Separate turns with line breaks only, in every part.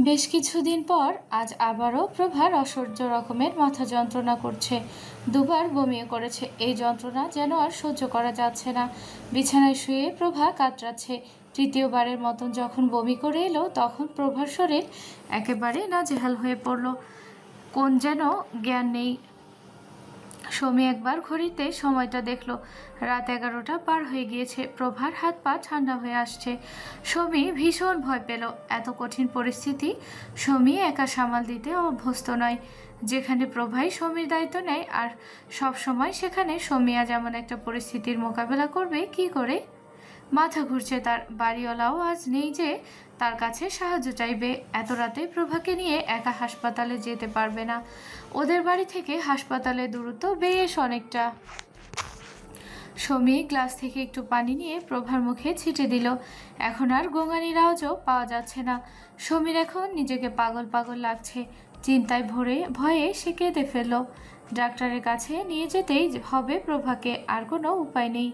বেশ কিছুদিন পর আজ আবারও প্রভার অসহ্য রকমের মাথা যন্ত্রণা করছে। দুবার বমিও করেছে। এই যন্ত্রণা যেন আর সহ্য করা যাচ্ছে না। বিছানায় শুয়ে প্রভা কাতরাচ্ছে। তৃতীয়বারের মতন যখন বমি করে এলো তখন প্রভার শরীর একেবারে নাজেহাল হয়ে পড়ল। কোন যেন জ্ঞান নেই। সৌমি একবার ঘড়িতে সময়টা দেখলো। রাত 11টা পার হয়ে গিয়েছে। প্রভার হাত পা ঠান্ডা হয়ে আসছে। সৌমি ভীষণ ভয় পেল। এত কঠিন পরিস্থিতি সৌমি একা সামাল দিতে অভ্যস্ত নয়। যেখানে প্রভাই সৌমির দায়িত্ব নেয় আর সব সময় সেখানে সৌমিয়া যেমন একটা পরিস্থিতির মোকাবেলা করবে কি করে। মাথা ঘুরছে তার। বাড়িওয়ালাও আজ নেই যে তার কাছে সাহায্য চাইবে। এত রাতে প্রভাকে নিয়ে একা হাসপাতালে যেতে পারবে না। ওদের বাড়ি থেকে হাসপাতালের দূরত্ব বেশ অনেকটা। সৌমি গ্লাস থেকে একটু পানি নিয়ে প্রভার মুখে ছিটে দিল। এখন আর গোঙানির আওয়াজও পাওয়া যাচ্ছে না। সৌমির এখন নিজেকে পাগল পাগল লাগছে। চিন্তায় ভয়ে সে কেঁদে ফেলল। ডাক্তারের কাছে নিয়ে যেতেই হবে প্রভাকে, আর কোনো উপায় নেই।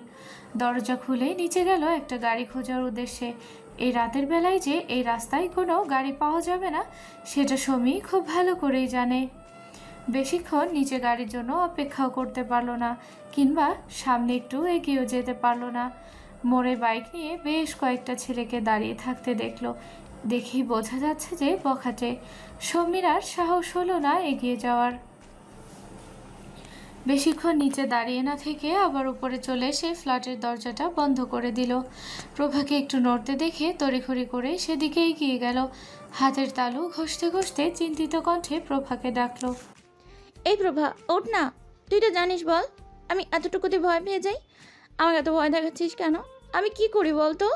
দরজা খুলে নিচে গেল একটা গাড়ি খোঁজার উদ্দেশ্যে। এই রাতের বেলায় যে এই রাস্তায় কোনো গাড়ি পাওয়া যাবে না সেটা সৌমি খুব ভালো করেই জানে। বেশিক্ষণ নিচে গাড়ির জন্য অপেক্ষাও করতে পারল না, কিংবা সামনে একটু এগিয়েও যেতে পারল না। মোড়ে বাইক নিয়ে বেশ কয়েকটা ছেলেকে দাঁড়িয়ে থাকতে দেখলো। দেখেই বোঝা যাচ্ছে যে বখাটে। সৌমির আর সাহস হলো না এগিয়ে যাওয়ার। বেশিক্ষণ নিচে দাঁড়িয়ে না থেকে আবার উপরে চলে এসে ফ্ল্যাটের দরজাটা বন্ধ করে দিল। প্রভাকে একটু নড়তে দেখে তড়িঘড়ি করে সেদিকে এগিয়ে গেল। হাতের তালু ঘষতে ঘষতে চিন্তিত কণ্ঠে প্রভাকে ডাকলো।
এই প্রভা, ওঠ না। তুই তো জানিস, বল। আমি এতটুকুতে ভয় পেয়ে যাই। আমাকে এত ভয় দেখাচ্ছিস কেন? আমি কি করি বলতো?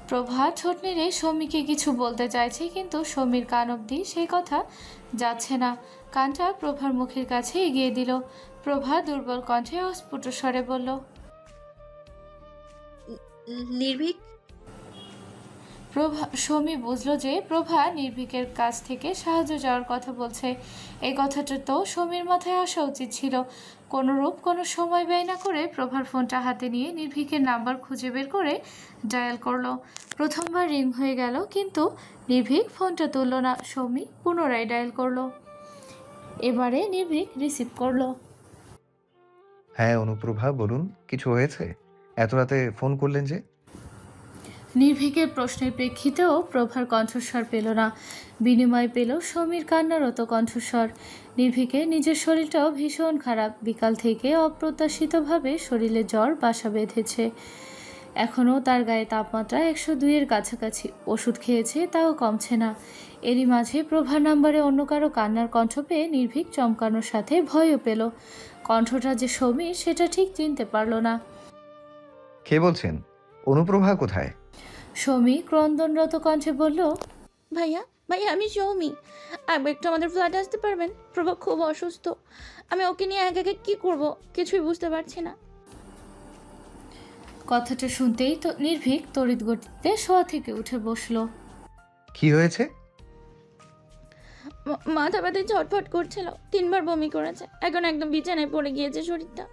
প্রভা ঠোঁট নেড়ে সৌমিকে কিছু বলতে চাইছে, কিন্তু সৌমির কান অবধি সেই কথা যাচ্ছে না। কানটা প্রভার মুখের কাছে এগিয়ে দিল। প্রভা দুর্বল কণ্ঠে অস্ফুট স্বরে বলল,
নির্ভীক।
সৌমি বুঝল যে প্রভা নির্ভীকের কাছ থেকে সাহায্য চাওয়ার কথা বলছে। এই কথাটা তো সৌমির মাথায় আসা উচিত ছিল। কোনোরূপ কোনো সময় ব্যয় না করে প্রভার ফোনটা হাতে নিয়ে নির্ভীকের নাম্বার খুঁজে বের করে ডায়াল করলো। প্রথমবার রিং হয়ে গেল, কিন্তু নির্ভীক ফোনটা তুলল না। সৌমি পুনরায় ডায়াল করলো। এবারে নির্ভীক রিসিভ করলো।
হ্যাঁ অনুপ্রভা, বলুন, কিছু হয়েছে? এত রাতে ফোন করলেন যে?
নির্ভীকের প্রশ্নের প্রেক্ষিতেও প্রভার কণ্ঠস্বর পেল না। বিনিময় পেল সমীর কান্নারত কণ্ঠস্বর। নির্ভীকের নিজের শরীরটাও ভীষণ খারাপ। বিকাল থেকে অপ্রত্যাশিতভাবে শরীরে জ্বর বাসা বেঁধেছে। এখনও তার গায়ে তাপমাত্রা 102-এর কাছাকাছি। ওষুধ খেয়েছে, তাও কমছে না। এরই মাঝে প্রভার নাম্বারে অন্য কারো কান্নার কণ্ঠ পেয়ে নির্ভীক চমকানোর সাথে ভয়ও পেল। কণ্ঠটা যে সমীর সেটা ঠিক চিনতে পারল না।
কে বলছেন? অনুপ্রভা কোথায়?
সমী ক্রন্দনরত কণ্ঠে বলল,
ভাইয়া, ভাইয়া, আমি সৌমি। একবার একটু আমাদের ফ্ল্যাটে আসতে পারবেন? প্রভা খুব অসুস্থ। আমি ওকে নিয়ে একা একা কী করবো কিছুই বুঝতে পারছি না।
কথাটা শুনতেই তো নির্ভীক তড়িৎ গতিতে শোয়া থেকে উঠে বসলো।
কি হয়েছে?
মাথা ব্যথায় ছটফট করছিল, 3বার বমি করেছে। এখন একদম বিছানায় পড়ে গিয়েছে শরীরটা।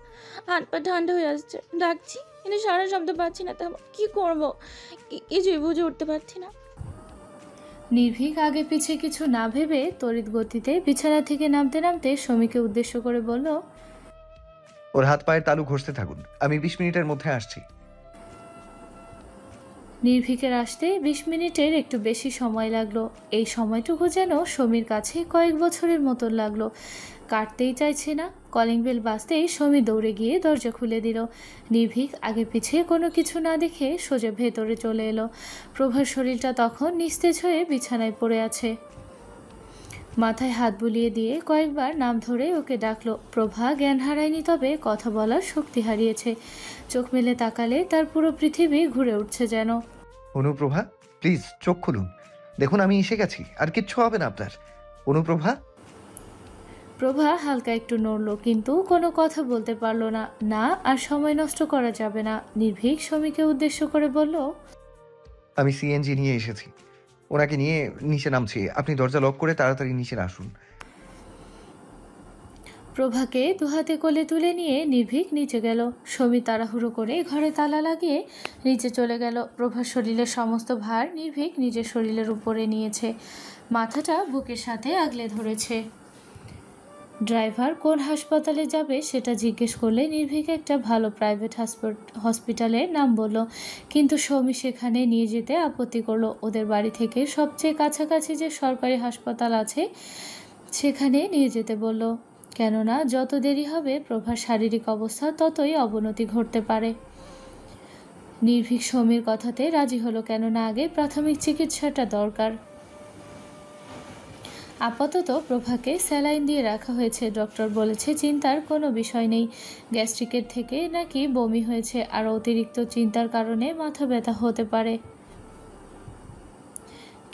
হাত পা ঠান্ডা হয়ে আসছে। ডাকছি কিন্তু সারা শব্দ পাচ্ছি না। তা কি করবো কিছুই বুঝে উঠতে পারছি না।
নির্ভীক আগে পিছে কিছু না ভেবে তড়িৎ গতিতে বিছানা থেকে নামতে নামতে সমীকে উদ্দেশ্য করে বলল,
ওর হাত পায়ের তালু ঘষতে থাকুন, আমি 20 মিনিটের মধ্যে আসছি।
নির্ভীকের আসতে 20 মিনিটের একটু বেশি সময় লাগলো। এই সময়টুকু যেন সমীর কাছে কয়েক বছরের মতন লাগলো। কাটতেই চাইছে না। কলিং বেল বাজতেই সমী দৌড়ে গিয়ে দরজা খুলে দিল। নির্ভীক আগে পিছে কোনো কিছু না দেখে সোজা ভেতরে চলে এলো। প্রভার শরীরটা তখন নিস্তেজ হয়ে বিছানায় পড়ে আছে। মাথায় হাত বুলিয়ে দিয়ে কয়েকবার নাম ধরে ওকে ডাকলো। প্রভা জ্ঞান হারায়নি, তবে কথা বলার শক্তি হারিয়েছে। চোখ মেলে তাকালে তার পুরো পৃথিবী ঘুরে উঠছে যেন।
অনুপ্রভা, প্লিজ চোখ খুলুন, দেখুন আমি এসে গেছি, আর কিচ্ছু হবে না আপনার। অনুপ্রভা।
প্রভা হালকা একটু নড়ল, কিন্তু কোনো কথা বলতে পারল না। না, আর সময় নষ্ট করা যাবে না। নির্ভীক সমীকে উদ্দেশ্য করে বলল,
আমি সিএনজি নিয়ে এসেছি, ওনাকে নিয়ে নিচে নামছি, আপনি দরজা লক করে তাড়াতাড়ি নিচে আসুন।
প্রভাকে দুহাতে কোলে তুলে নিয়ে নির্ভীক নিচে গেল। সমী তাড়াহুড়ো করে ঘরে তালা লাগিয়ে নিচে চলে গেল। প্রভার শরীরের সমস্ত ভার নির্ভীক নিজের শরীরের উপরে নিয়েছে, মাথাটা বুকের সাথে আগলে ধরেছে। ড্রাইভার কোন হাসপাতালে যাবে সেটা জিজ্ঞেস করলে নির্ভীক একটা ভালো প্রাইভেট হসপিটালের নাম বলল, কিন্তু সমী সেখানে নিয়ে যেতে আপত্তি করলো। ওদের বাড়ি থেকে সবচেয়ে কাছাকাছি যে সরকারি হাসপাতাল আছে সেখানে নিয়ে যেতে বলল, কেননা যত দেরি হবে প্রভার শারীরিক অবস্থা ততই অবনতি ঘটতে পারে। নির্ভীক সমীর কথাতে রাজি হলো, কেননা আগে প্রাথমিক চিকিৎসাটা দরকার। আপাতত প্রভাকে স্যালাইন দিয়ে রাখা হয়েছে। ডক্টর বলেছে চিন্তার কোনো বিষয় নেই, গ্যাস্ট্রিকের থেকে নাকি বমি হয়েছে, আর অতিরিক্ত চিন্তার কারণে মাথা ব্যথা হতে পারে।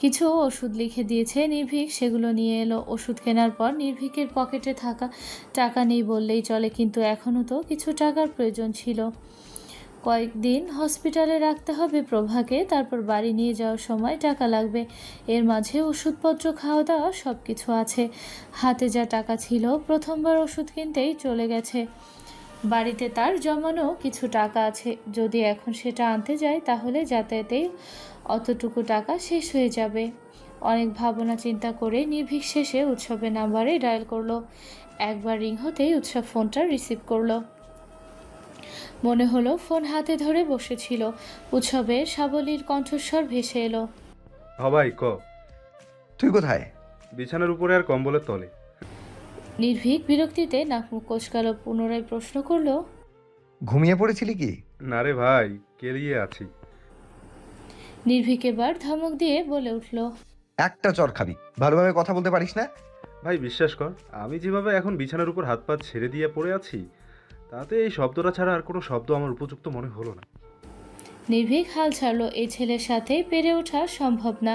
কিছু ওষুধ লিখে দিয়েছে নির্ভীক, সেগুলো নিয়ে এলো। ওষুধ কেনার পর নির্ভীকের পকেটে থাকা টাকা নেই বললেই চলে, কিন্তু এখনও তো কিছু টাকার প্রয়োজন ছিল। কয়েকদিন হসপিটালে রাখতে হবে প্রভাকে, তারপর বাড়ি নিয়ে যাওয়ার সময় টাকা লাগবে। এর মাঝে ওষুধপত্র, খাওয়া দাওয়া সব কিছু আছে। হাতে যা টাকা ছিল প্রথমবার ওষুধ কিনতেই চলে গেছে। বাড়িতে তার জমানো কিছু টাকা আছে, যদি এখন সেটা আনতে যায় তাহলে যাতায়াতেই অতটুকু টাকা শেষ হয়ে যাবে। অনেক ভাবনা চিন্তা করে নির্ভীক শেষে উৎসবের নাম্বারে ডায়াল করলো। একবার রিং হতেই উৎসব ফোনটা রিসিভ করলো। মনে হলো ফোন হাতে ধরে বসেছিল। উৎসবের সাবলীর কণ্ঠস্বর ভেসে এলো,
ভাই ক
তুই কোথায়?
বিছানার উপরে আর কম্বলের তলে।
নির্ভীক বিরক্তিতে নাক মুখ কোচকালো। পুনরায় প্রশ্ন করলো,
ঘুমিয়ে পড়েছিলি কি?
না রে ভাই, কেলিয়ে আছি।
নির্ভীক এবার ধমক দিয়ে বলে উঠল,
একটা চর খাবি, ভালোভাবে কথা বলতে পারিস না?
ভাই বিশ্বাস কর, আমি যেভাবে এখন বিছানার উপর হাত পা ছেড়ে দিয়ে পড়ে আছি, তাতে এই শব্দটা ছাড়া আর কোনো শব্দ আমার উপযুক্ত মনে হলো না।
নির্ভীক হাল ছাড়লো। এই ছেলের সাথে পেরে ওঠা সম্ভব না।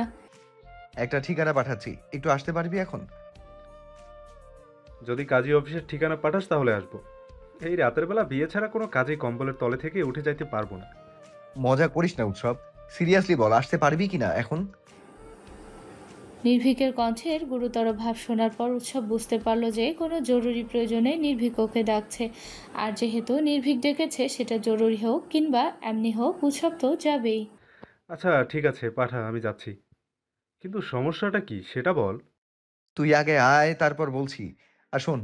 একটা ঠিকানা পাঠাচ্ছি, একটু আসতে পারবি এখন?
যদি কাজী অফিসের ঠিকানা পাঠাস তাহলে আসবো। এই রাতের বেলা বিয়ে ছাড়া কোনো কাজে কম্বলের তলে থেকে উঠে যাইতে পারবো না।
মজা করিস না উৎসব, সিরিয়াসলি বল আসতে পারবি কিনা এখন?
নির্ভীকের কণ্ঠের গুরুতর ভাব শোনার পর উৎসব বুঝতে পারল যে কোনো জরুরি প্রয়োজনে নির্ভীক ওকে ডাকছে। আর যেহেতু নির্ভীক ডেকেছে, সেটা জরুরি হোক কিংবা এমনি হোক, উৎসব তো যাবেই।
আচ্ছা ঠিক আছে, পাঠা, আমি যাচ্ছি। কিন্তু সমস্যাটা কি সেটা বল।
তুই আগে আয়, তারপর বলছি। আর শোন,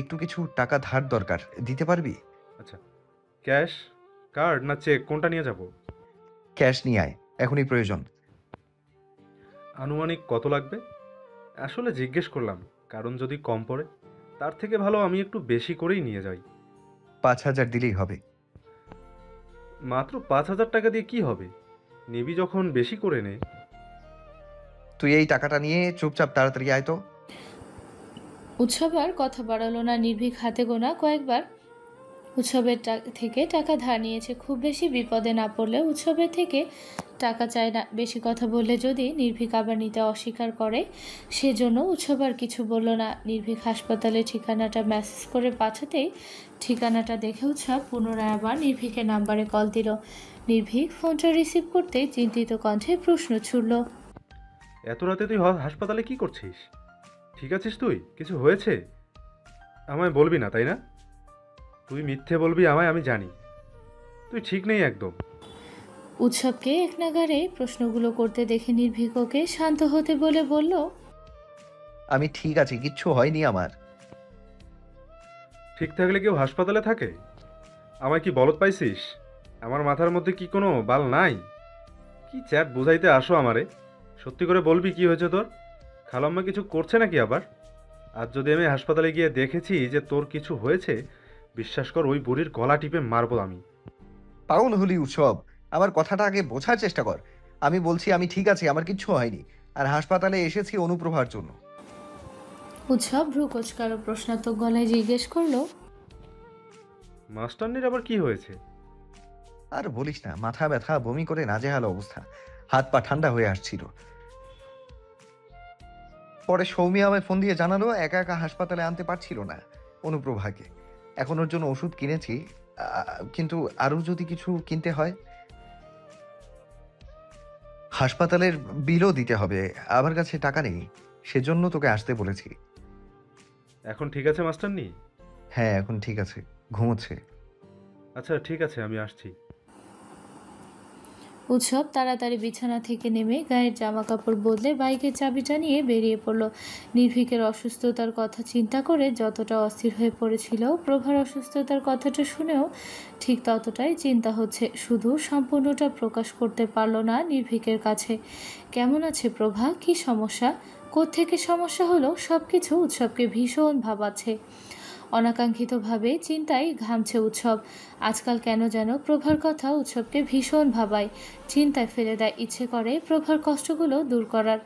একটু কিছু টাকা ধার দরকার, দিতে পারবি?
আচ্ছা, ক্যাশ, কার্ড না চেক, কোনটা নিয়ে যাব?
ক্যাশ নিয়ে আয়, এখনই প্রয়োজন।
আনুমানিক কত লাগবে? আসলে জিজ্ঞেস করলাম, কারণ যদি কম পড়ে তার থেকে ভালো আমি একটু বেশি করেই নিয়ে যাই।
5,000 দিলেই হবে।
মাত্র 5,000 টাকা দিয়ে কি হবে? নিবি যখন বেশি করে নে।
তুই এই টাকাটা নিয়ে চুপচাপ তাড়াতাড়ি আয় তো।
উৎসব আর কথা বাড়ালো না। নির্ভীক হাতে গোনা কয়েকবার উৎসবের থেকে টাকা ধার নিয়েছে। খুব বেশি বিপদে না পড়লে উৎসবের থেকে টাকা চায় না। বেশি কথা বললে যদি নির্ভীক আবার নিতে অস্বীকার করে, সেজন্য উৎসব আর কিছু বলল না। নির্ভীক হাসপাতালের ঠিকানাটা মেসেজ করে পাঠাতেই ঠিকানাটা দেখে উৎসব পুনরায় আবার নির্ভীকের নাম্বারে কল দিল। নির্ভীক ফোনটা রিসিভ করতেই চিন্তিত কণ্ঠে প্রশ্ন ছুড়ল,
এত রাতে তুই হাসপাতালে কি করছিস? ঠিক আছিস তুই? কিছু হয়েছে? আমায় বলবি না তাই না? তুই মিথ্যে বলবি আমায়, আমি জানি। তুই ঠিক নেই একদম।
উৎসবকে এক নাগাড়ে প্রশ্নগুলো করতে দেখে নির্ভীক ওকে শান্ত হতে বলে বলল,
আমি ঠিক আছি, কিচ্ছু হয়নি আমার।
ঠিক থাকলে কেউ হাসপাতালে থাকে? আমায় কি বলদ পাইছিস? আমার মাথার মধ্যে কি কোনো বাল নাই? কি চ্যাট বুঝাইতে আসো আমারে? সত্যি করে বলবি কি হয়েছে তোর? খালাম্মা কিছু করছে নাকি আবার? আজ যদি আমি হাসপাতালে গিয়ে দেখেছি যে তোর কিছু হয়েছে, বিশ্বাস কর ওই বুড়ির গলা টিপে মারবো আমি।
পাগল হলি উৎসব, আমার কথাটা আগে বোঝার চেষ্টা কর। আমি বলছি আমি ঠিক আছি, আমার কিচ্ছু হয়নি। আর হাসপাতালে এসেছি অনুপ্রভার জন্য।
উৎসব ভ্রু কোচকালো প্রশ্নাত্মক গলায় জিজ্ঞেস করলো,
মাস্টারনির আবার কি হয়েছে?
আর বলিস না, মাথা ব্যথা, বমি করে নাজেহাল অবস্থা, হাত পা ঠান্ডা হয়ে আসছিল। পরে সৌমি আমায় ফোন দিয়ে জানালো একা একা হাসপাতালে আনতে পারছিল না অনুপ্রভাকে। এখন ওর জন্য ওষুধ কিনেছি, কিন্তু আরো যদি কিছু কিনতে হয়। হাসপাতালের বিলও দিতে হবে, আমার কাছে টাকা নেই, সেজন্য তোকে আসতে বলেছি।
এখন ঠিক আছে মাস্টারনি?
হ্যাঁ, এখন ঠিক আছে, ঘুমোচ্ছে।
আচ্ছা ঠিক আছে, আমি আসছি।
উৎসব তাড়াতাড়ি বিছানা থেকে নেমে গায়ের জামা কাপড় বদলে বাইকের চাবিটা নিয়ে বেরিয়ে পড়ল। নির্ভীকের অসুস্থতার কথা চিন্তা করে যতটা অস্থির হয়ে পড়েছিল, প্রভার অসুস্থতার কথাটা শুনেও ঠিক ততটাই চিন্তা হচ্ছে। শুধু সম্পূর্ণটা প্রকাশ করতে পারল না নির্ভীকের কাছে। কেমন আছে প্রভা, কি সমস্যা, কোত্থেকে সমস্যা হলো, সব কিছু উৎসবকে ভীষণ ভাবাচ্ছে। অনাকাঙ্ক্ষিতভাবে চিন্তায় ঘামছে উৎসব। আজকাল কেন যেন প্রভার কথা উৎসবকে ভীষণ ভাবায়, চিন্তায় ফেলে দেয়। ইচ্ছে করে প্রভার কষ্টগুলো দূর করার,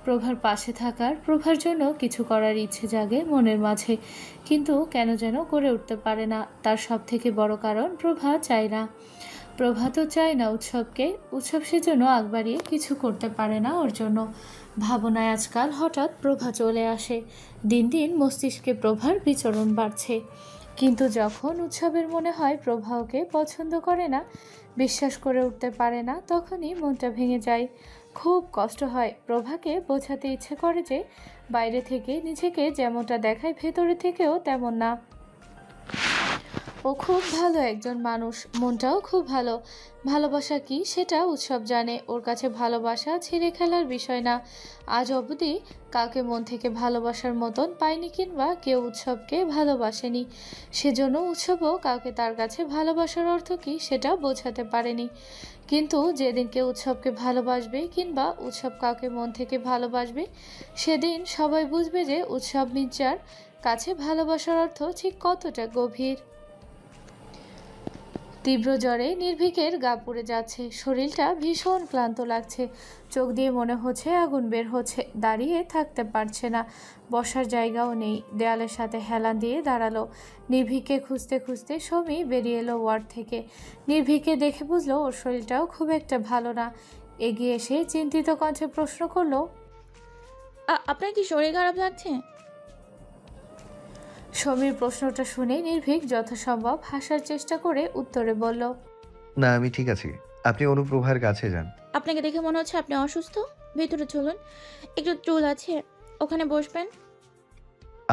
প্রভার পাশে থাকার, প্রভার জন্য কিছু করার ইচ্ছে জাগে মনের মাঝে, কিন্তু কেন যেন করে উঠতে পারে না। তার সব থেকে বড় কারণ প্রভা চায় না। প্রভা তো চায় না উৎসবকে, উৎসব সেজন্য আগ বাড়িয়ে কিছু করতে পারে না ওর জন্য। ভাবনায় আজকাল হঠাৎ প্রভা চলে আসে। দিন দিন মস্তিষ্কে প্রভার বিচরণ বাড়ছে, কিন্তু যখন উৎসবের মনে হয় প্রভা ওকে পছন্দ করে না, বিশ্বাস করে উঠতে পারে না, তখনই মনটা ভেঙে যায়। খুব কষ্ট হয়। প্রভাকে বোঝাতে ইচ্ছে করে যে বাইরে থেকে নিজেকে যেমনটা দেখায় ভেতরে থেকেও তেমন না। ও খুব ভালো একজন মানুষ, মনটাও খুব ভালো। ভালোবাসা কি সেটা উৎসব জানে। ওর কাছে ভালোবাসা ছেড়ে খেলার বিষয় না। আজ অবধি কাউকে মন থেকে ভালোবাসার মতন পায়নি, কিংবা কেউ উৎসবকে ভালোবাসেনি। সেজন্য উৎসবও কাউকে তার কাছে ভালোবাসার অর্থ কি সেটা বোঝাতে পারেনি। কিন্তু যেদিন কেউ উৎসবকে ভালোবাসবে, কিংবা উৎসব কাউকে মন থেকে ভালোবাসবে, সেদিন সবাই বুঝবে যে উৎসব মির্জার কাছে ভালোবাসার অর্থ ঠিক কতটা গভীর। তীব্র জ্বরে নির্ভীকের গা পুড়ে যাচ্ছে, শরীরটা ভীষণ ক্লান্ত লাগছে, চোখ দিয়ে মনে হচ্ছে আগুন বের হচ্ছে। দাঁড়িয়ে থাকতে পারছে না, বসার জায়গাও নেই। দেয়ালের সাথে হেলান দিয়ে দাঁড়ালো। নির্ভীককে খুঁজতে খুঁজতে সমী বেরিয়ে এলো ওয়ার্ড থেকে। নির্ভীককে দেখে বুঝলো ওর শরীরটাও খুব একটা ভালো না। এগিয়ে এসে চিন্তিত কণ্ঠে প্রশ্ন করলো,
আপনার কি শরীর খারাপ লাগছে?
সমীর প্রশ্নটা শুনে নির্ভীক যথাসম্ভব হাসার চেষ্টা করে উত্তরে বলল,
না, আমি ঠিক আছি। আপনি অনুপ্রভার কাছে যান।
আপনাকে দেখে মনে হচ্ছে আপনি অসুস্থ। ভেতরে চলুন, একটু টুল আছে, ওখানে বসবেন।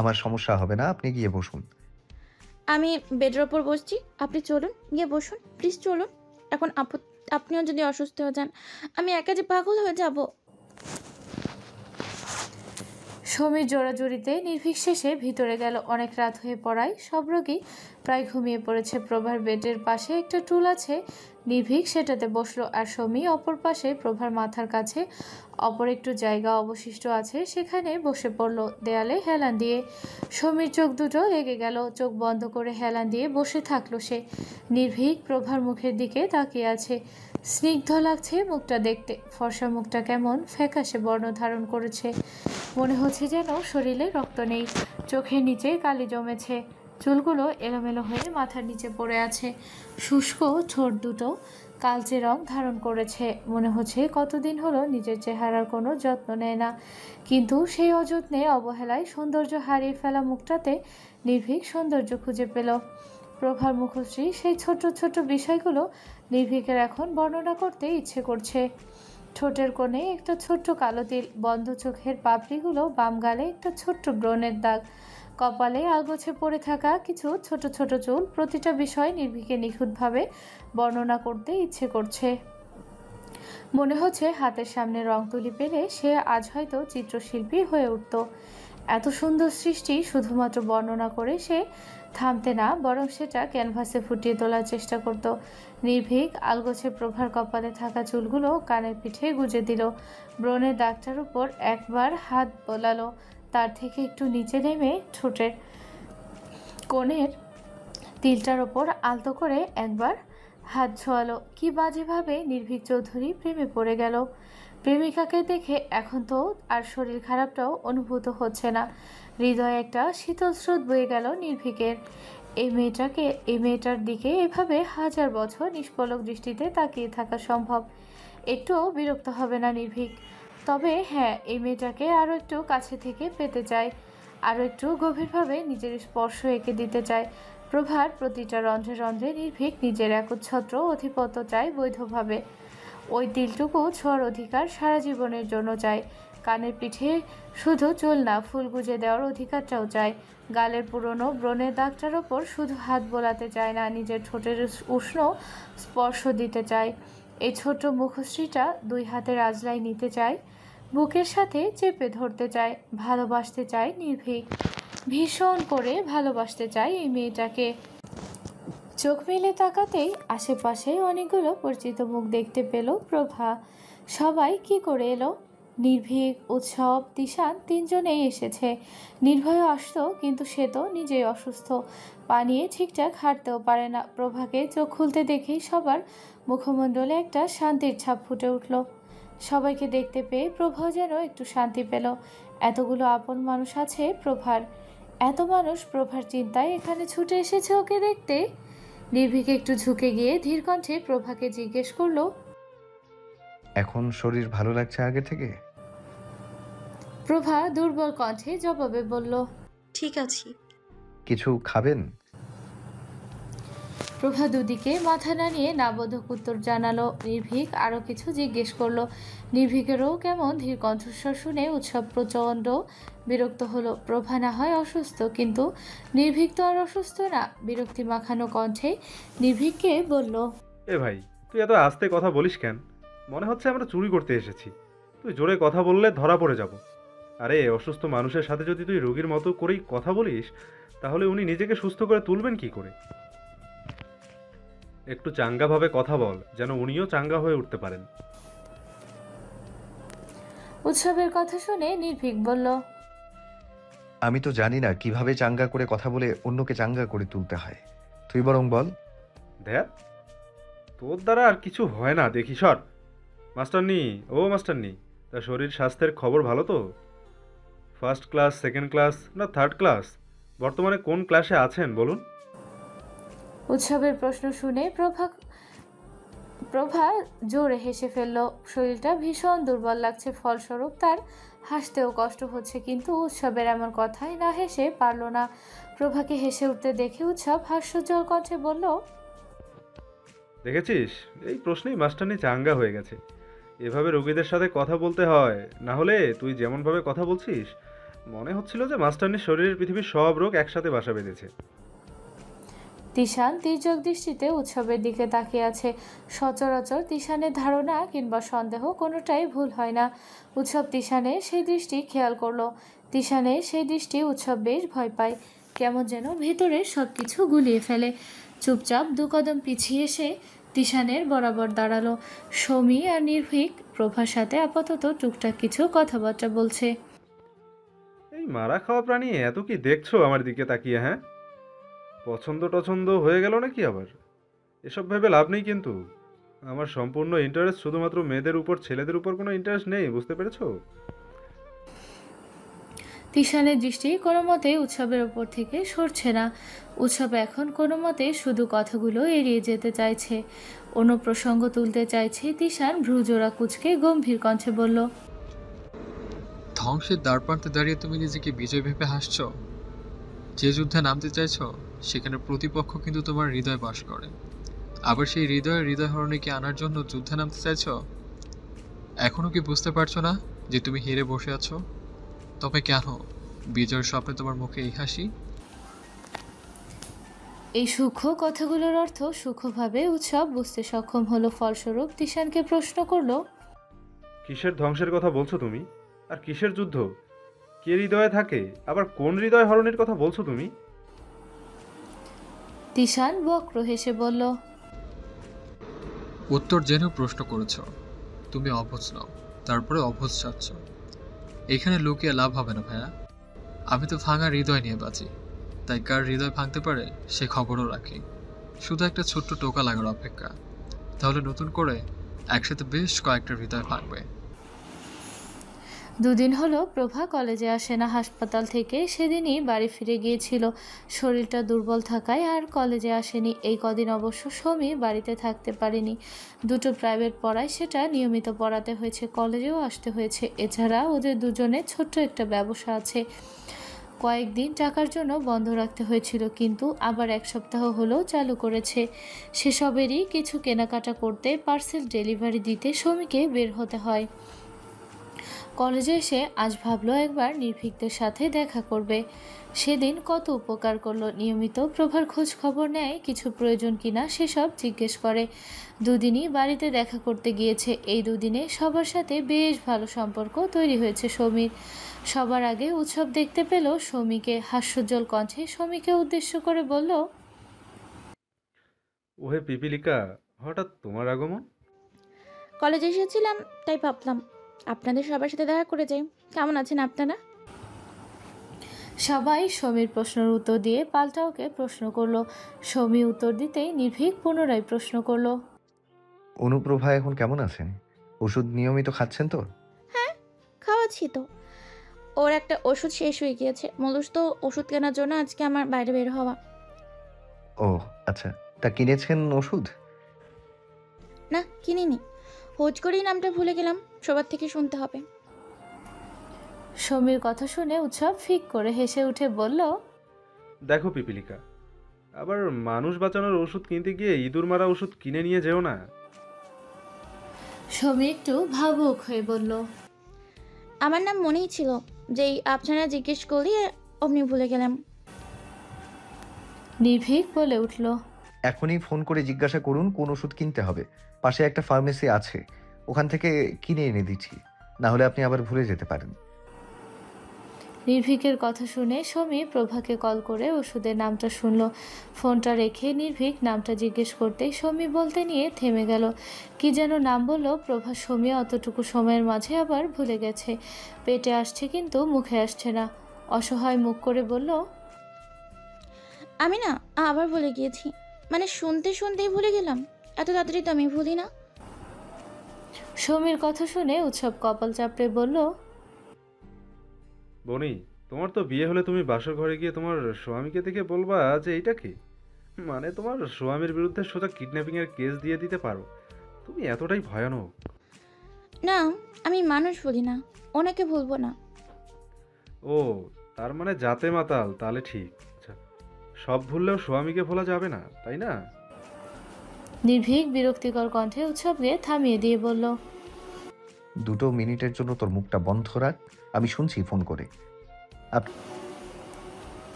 আমার সমস্যা হবে না, আপনি গিয়ে বসুন।
আমি বেডের ওপর বসছি, আপনি চলুন, গিয়ে বসুন, প্লিজ চলুন। এখন আপনিও যদি অসুস্থ হয়ে যান, আমি একা যে পাগল হয়ে যাব।
সমীর জোড়াজুড়িতে নির্ভীক শেষে ভিতরে গেল। অনেক রাত হয়ে পড়ায় সব রোগী প্রায় ঘুমিয়ে পড়েছে। প্রভার বেডের পাশে একটা টুল আছে, নির্ভীক সেটাতে বসলো। আর সমী অপর পাশে প্রভার মাথার কাছে অপর একটু জায়গা অবশিষ্ট আছে, সেখানে বসে পড়লো দেয়ালে হেলান দিয়ে। সমীর চোখ দুটো লেগে গেল, চোখ বন্ধ করে হেলান দিয়ে বসে থাকলো সে। নির্ভীক প্রভার মুখের দিকে তাকিয়ে আছে। স্নিগ্ধ লাগছে মুখটা দেখতে, ফর্সা মুখটা কেমন ফ্যাকাশে বর্ণ ধারণ করেছে, মনে হচ্ছে যেন শরীরে রক্ত নেই। চোখের নিচে কালি জমেছে, চুলগুলো এলোমেলো হয়ে মাথার নিচে পড়ে আছে। শুষ্ক ঠোঁট দুটো কালচে রং ধারণ করেছে, মনে হচ্ছে কতদিন হলো নিজের চেহারার কোনো যত্ন নেয় না। কিন্তু সেই অযত্নে অবহেলায় সৌন্দর্য হারিয়ে ফেলা মুখটাতে নির্ভীক সৌন্দর্য খুঁজে পেল। প্রভার মুখশ্রী সেই ছোট ছোট বিষয়গুলো নির্ভীকের এখন বর্ণনা করতে ইচ্ছে করছে। ঠোঁটের কোণে একটা ছোট্ট কালো তিল, বন্ধ চোখের পাপড়িগুলো, বাম গালে একটা ছোট্ট ব্রণের দাগ, কপালে আলগোছে পড়ে থাকা কিছু ছোট ছোট চুল। প্রতিটা বিষয় নির্ভীকে নিখুঁতভাবে বর্ণনা করতে ইচ্ছে করছে। মনে হচ্ছে হাতের সামনে রং তুলি পেলে সে আজ হয়তো চিত্রশিল্পী হয়ে উঠত। এত সুন্দর সৃষ্টি শুধুমাত্র বর্ণনা করে সে থামতে না, বরং সেটা ক্যানভাসে ফুটিয়ে তোলার চেষ্টা করত। নির্ভীক আলগোছে প্রভার কপালে থাকা চুলগুলো কানের পিঠে গুজে দিল। ব্রণের দাগটার উপর একবার হাত বোলালো, তার থেকে একটু নিচে নেমে ঠোঁটের কোণের তিলটার ওপর আলতো করে একবার হাত ছোঁয়ালো। কি বাজেভাবে নির্ভীক চৌধুরী প্রেমে পড়ে গেল। প্রেমিকাকে দেখে এখন তো আর শরীর খারাপটাও অনুভূত হচ্ছে না। হৃদয়ে একটা শীতল স্রোত বয়ে গেল নির্ভীকের। এই মেয়েটার দিকে এভাবে হাজার বছর নিষ্পলক দৃষ্টিতে তাকিয়ে থাকা সম্ভব। একটুও বিরক্ত হবে না নির্ভীক। তবে হ্যাঁ, এই মেয়েটাকে আরও একটু কাছে থেকে পেতে চায়, আরও একটু গভীরভাবে নিজের স্পর্শ এঁকে দিতে চায়। প্রভার প্রতিটা রন্ধ্রে রন্ধ্রে নির্ভীক নিজের একচ্ছত্র আধিপত্য চায় বৈধভাবে। ওই তিলটুকু ছোঁয়ার অধিকার সারা জীবনের জন্য চায়। কানের পিঠে শুধু চুল না, ফুল গুজে দেওয়ার অধিকারটাও চায়। গালের পুরনো ব্রণের দাগটার ওপর শুধু হাত বোলাতে চায় না, নিজের ঠোঁটের উষ্ণ স্পর্শ দিতে চায়। এই ছোট্ট মুখশ্রীটা দুই হাতের আজলাই নিতে চায়, বুকের সাথে চেপে ধরতে চায়, ভালোবাসতে চায় নির্ভীক, ভীষণ করে ভালোবাসতে চায় এই মেয়েটাকে। চোখ মেলে তাকাতেই আশেপাশে অনেকগুলো পরিচিত মুখ দেখতে পেল প্রভা। সবাই কি করে এলো? নির্ভীক, উৎসব, তিশান তিনজনেই এসেছে। নির্ভয় আসতো, কিন্তু সে তো নিজেই অসুস্থ, পা নিয়ে ঠিকঠাক হাঁটতেও পারে না। প্রভাকে চোখ খুলতে দেখেই সবার মুখমণ্ডলে একটা শান্তির ছাপ ফুটে উঠল। সবাইকে দেখতে পেয়ে প্রভা যেন একটু শান্তি পেল। এতগুলো আপন মানুষ আছে প্রভার, এত মানুষ প্রভার চিন্তায় এখানে ছুটে এসেছে ওকে দেখতে। নির্ভীক একটু ঝুঁকে গিয়ে ধীর কণ্ঠে প্রভাকে জিজ্ঞেস করলো,
এখন শরীর ভালো লাগছে আগে থেকে?
প্রভা দুর্বল কণ্ঠে জবাবে বলল,
ঠিক আছি।
কিছু খাবেন?
প্রভা দুদিকে মাথা নাড়িয়ে নাবোধক উত্তর জানালো। নির্ভীক আরও কিছু জিজ্ঞেস করলো। নির্ভীকেরও কেমন ধীর কণ্ঠস্বর শুনে উৎসব প্রচণ্ড বিরক্ত হলো। প্রভা না হয় অসুস্থ, কিন্তু নির্ভীক তো আর অসুস্থ না। বিরক্তি মাখানো কণ্ঠে নির্ভীককে বলল,
এ ভাই, তুই এত আস্তে কথা বলিস কেন? মনে হচ্ছে আমরা চুরি করতে এসেছি। তুই জোরে কথা বললে ধরা পড়ে যাব। আরে অসুস্থ মানুষের সাথে যদি তুই রোগীর মতো করেই কথা বলিস, তাহলে উনি নিজেকে সুস্থ করে তুলবেন কি করে? একটু চাঙ্গাভাবে কথা বল, যেন উনিও চাঙ্গা হয়ে উঠতে পারেন।
উৎসবের কথা শুনে নির্ভীক বলল,
আমি তো জানি না কিভাবে চাঙ্গা করে কথা বলে অন্যকে চাঙ্গা করে তুলতে হয়। তুই বরং বল।
দেখ, তোর দ্বারা আর কিছু হয় না, দেখি সর। মাস্টারনি, ও মাস্টারনি, তার শরীর স্বাস্থ্যের খবর ভালো তো? ফার্স্ট ক্লাস, সেকেন্ড ক্লাস না থার্ড ক্লাস? বর্তমানে কোন ক্লাসে আছেন বলুন?
উৎসবের প্রশ্ন শুনে প্রভা জোরে হেসে ফেলল। শরীরটা ভীষণ দুর্বল লাগছে, ফলস্বরূপ তার হাসতেও কষ্ট হচ্ছে, কিন্তু উৎসবের এমন কথাই না হেসে পারল না। প্রভাকে হেসে উঠতে দেখে উৎসব হাস্যজ্জ্বল কণ্ঠে বলল,
দেখেছিস, এই প্রশ্নেই মাস্টারনি চাঙ্গা হয়ে গেছে। এভাবে রোগীদের সাথে কথা বলতে হয়, না হলে তুই যেমনভাবে কথা বলছিস মনে হচ্ছিল যে মাস্টারনির শরীরের পৃথিবীর সব রোগ একসাথে বাসা বেঁধেছে।
তিশান তির্যক দৃষ্টিতে উৎসবের দিকে তাকিয়ে আছে। সচরাচর তিশানের ধারণা কিংবা সন্দেহ কোনোটাই ভুল হয় না। উৎসব তিশানের সেই দৃষ্টি খেয়াল করলো। তিশানের সেই দৃষ্টি উৎসব বেশ ভয় পায়, কেমন যেন ভেতরে সব কিছু গুলিয়ে ফেলে। চুপচাপ দু কদম পিছিয়ে এসে তিশানের বরাবর দাঁড়ালো। সৌমি আর নির্ভীক প্রভার সাথে আপাতত টুকটাক কিছু কথাবার্তা বলছে।
এই মারা খাওয়া প্রাণী এত কি দেখছো আমার দিকে তাকিয়ে? হ্যাঁ, পছন্দ টছন্দ হয়ে গেল নাকি আবার? এসব ভেবে লাভ নেই, কিন্তু আমার সম্পূর্ণ ইন্টারেস্ট শুধুমাত্র মেয়েদের উপর, ছেলেদের উপর কোনো ইন্টারেস্ট নেই, বুঝতে পেরেছো?
তিশানের দৃষ্টি কোনো মতে উৎসবের ওপর থেকে সরছে না। উৎসব এখন কোনো মতে শুধু কথাগুলো এড়িয়ে যেতে চাইছে, অন্য প্রসঙ্গ তুলতে চাইছে। তিশান ভ্রুজোড়া কুঁচকে গম্ভীর কণ্ঠে বলল,
ধ্বংসের দ্বারপ্রান্তে দাঁড়িয়ে তুমি নিজেকে বিজয় ভেবে হাসছো? যে যুদ্ধে নামতে চাইছো সেখানে প্রতিপক্ষ কিন্তু তোমার হৃদয় বাস করে। আবার সেই হৃদয়হরণীকে আনার জন্য যুদ্ধে নামতে চাইছো? এখনো কি বুঝতে পারছো না যে তুমি হেরে বসে আছো? তবে কেন বিজয়ের স্বপ্নে তোমার মুখে এই হাসি?
এই সূক্ষ্ম কথাগুলোর অর্থ সূক্ষ্মভাবে উৎসব বুঝতে সক্ষম হলো। ফলস্বরূপ তিশানকে প্রশ্ন করলো,
কিসের ধ্বংসের কথা বলছো তুমি? আর কিসের যুদ্ধ? কে হৃদয়ে থাকে? আবার কোন হৃদয় হরণের কথা বলছো তুমি?
তিশান বক্র হেসে বলল,
উত্তর জেনেও প্রশ্ন করেছ। তুমি অবুঝ নাও, তারপরে অবুঝ চাচ্ছ। এখানে লুকিয়ে লাভ হবে না ভাইয়া। আমি তো ভাঙা হৃদয় নিয়ে বাঁচি, তাই কার হৃদয় ভাঙতে পারে সে খবরও রাখি। শুধু একটা ছোট্ট টোকা লাগার অপেক্ষা, তাহলে নতুন করে একসাথে বেশ কয়েকটা হৃদয় ভাঙবে।
দুদিন হলো প্রভা কলেজে আসে না। হাসপাতাল থেকে সেদিনই বাড়ি ফিরে গিয়েছিল। শরীরটা দুর্বল থাকায় আর কলেজে আসেনি। এই কদিন অবশ্য সৌমি বাড়িতে থাকতে পারেনি। দুটো প্রাইভেট পড়ায় সেটা নিয়মিত পড়াতে হয়েছে, কলেজেও আসতে হয়েছে। এছাড়া ওদের দুজনের ছোট্ট একটা ব্যবসা আছে। কয়েকদিন টাকার জন্য বন্ধ রাখতে হয়েছিল, কিন্তু আবার 1 সপ্তাহ হলো চালু করেছে। সেসবেরই কিছু কেনাকাটা করতে, পার্সেল ডেলিভারি দিতে শমীকে বের হতে হয়। কলেজে এসে আজ ভাবলো একবার নির্ভীকদের সাথে দেখা করবে। সেদিন কত উপকার করলো। নিয়মিত প্রভার খোঁজ খবর নেয়, কিছু প্রয়োজন কিনা সেসব জিজ্ঞেস করে। দুদিনই বাড়িতে দেখা করতে গিয়েছে। এই দুদিনে সবার সাথে বেশ ভালো সম্পর্ক তৈরি হয়েছে শমীর। সবার আগে উৎসব দেখতে পেল শমীকে। হাস্যোজ্জ্বল কণ্ঠে শমীকে উদ্দেশ্য করে বলল,
ওহে পিপিলিকা, হঠাৎ তোমার আগমন?
কলেজে এসেছিলাম, তাই ভাবলাম আপনাদের সবার সাথে দেখা করে যাই। কেমন আছেন আপনারা?
সবাই শমীর প্রশ্নের উত্তর দিয়ে পাল্টা ওকে প্রশ্ন করলো। শমী উত্তর দিতেই নির্ভীক পুনরায় প্রশ্ন করলো,
অনুপ্রভা এখন কেমন আছেন? ওষুধ নিয়মিত খাচ্ছেন তো?
হ্যাঁ, খাওয়াচ্ছি তো। ওর একটা ওষুধ শেষ হয়ে গিয়েছে, মূলত ওষুধ কেনার জন্য আজকে আমার বাইরে বের হওয়া।
ও আচ্ছা, তা কিনেছেন ওষুধ?
না, কিনিনি। হোজ করেই নামটা ভুলে গেলাম, সবার থেকে শুনতে হবে।
শমীর কথা শুনে উৎসব ফিক করে হেসে উঠে বলল,
দেখো পিপিলিকা, আবার মানুষ বাঁচানোর ওষুধ কিনতে গিয়ে ইঁদুর মারা ওষুধ কিনে নিয়ে যেও না।
শমী একটু ভাবুক হয়ে বলল,
আমার নাম মনেই ছিল, যেই আপনারা জিজ্ঞেস করলে অমনি ভুলে গেলাম।
নির্ভীক বলে উঠল,
এখনই ফোন করে জিজ্ঞাসা করুন কোন ওষুধ কিনতে হবে। পাশে একটা ফার্মেসি আছে, ওখান থেকে কিনে এনে দিচ্ছি। না হলে আপনি আবার ভুলে যেতে পারেন।
নির্ভীকের কথা শুনে শমী প্রভাকে কল করে ওষুধের নামটা শুনল। ফোনটা রেখে নির্ভীক নামটা জিজ্ঞেস করতেই শমী বলতে নিয়ে থেমে গেল। কি যেন নাম বলল প্রভা। শমী অতটুকু সময়ের মাঝে আবার ভুলে গেছে। পেটে আসছে কিন্তু মুখে আসছে না। অসহায় মুখ করে বলল,
আমি না আবার ভুলে গিয়েছি, মানে শুনতে শুনতেই ভুলে গেলাম। এত তাড়াতাড়ি তো আমি ভুলি না।
শমীর কথা শুনে উৎসব কপাল চাপড়ে বলল,
বনি, তোমার তো বিয়ে হলে তুমি বাসর ঘরে গিয়ে তোমার স্বামীকে দেখে বলবা যে এইটা কি, মানে তোমার স্বামীর বিরুদ্ধে সোজা কিডন্যাপিং এর কেস দিয়ে দিতে পারো। তুমি এতটাই ভয়ানক।
না, আমি মানুষ বলি না, ওনাকে ভুলবো না।
ও, তার মানে জাতে মাতাল, তাহলে ঠিক। আচ্ছা, সব ভুললেও স্বামীকে ভোলা যাবে না, তাই না?
নির্ভীক বিরক্তিকর কণ্ঠে উৎসবকে থামিয়ে দিয়ে বলল,
2 মিনিটের জন্য তোর মুখটা বন্ধ রাখ, আমি শুনছি ফোন করে।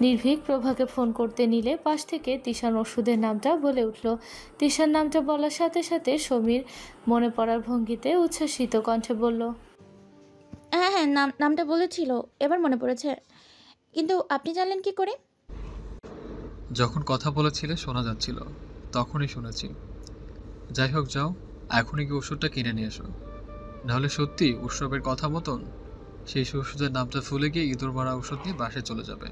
নির্ভীক প্রভাকে ফোন করতে নিলে পাশ থেকে তিশান ওষুধের নামটা বলে উঠল। তিশার নামটা বলার সাথে সাথে সমীর মনে পড়ার ভঙ্গিতে উচ্ছ্বাসিত কণ্ঠে বলল,
হ্যাঁ হ্যাঁ, নামটা বলেছিল, এবার মনে পড়েছে। কিন্তু আপনি জানলেন কি করে?
যখন কথা বলেছিলে শোনা যাচ্ছিল, তখনই শুনেছি। যাই হোক, যাও এখনই কি ওষুধটা কিনে নিয়ে এসো, নাহলে সত্যি উৎসবের কথা মতন সেই ওষুধের নামটা ভুলে গিয়ে ইঁদুর মারা ওষুধ নিয়ে বাসায় চলে যাবে।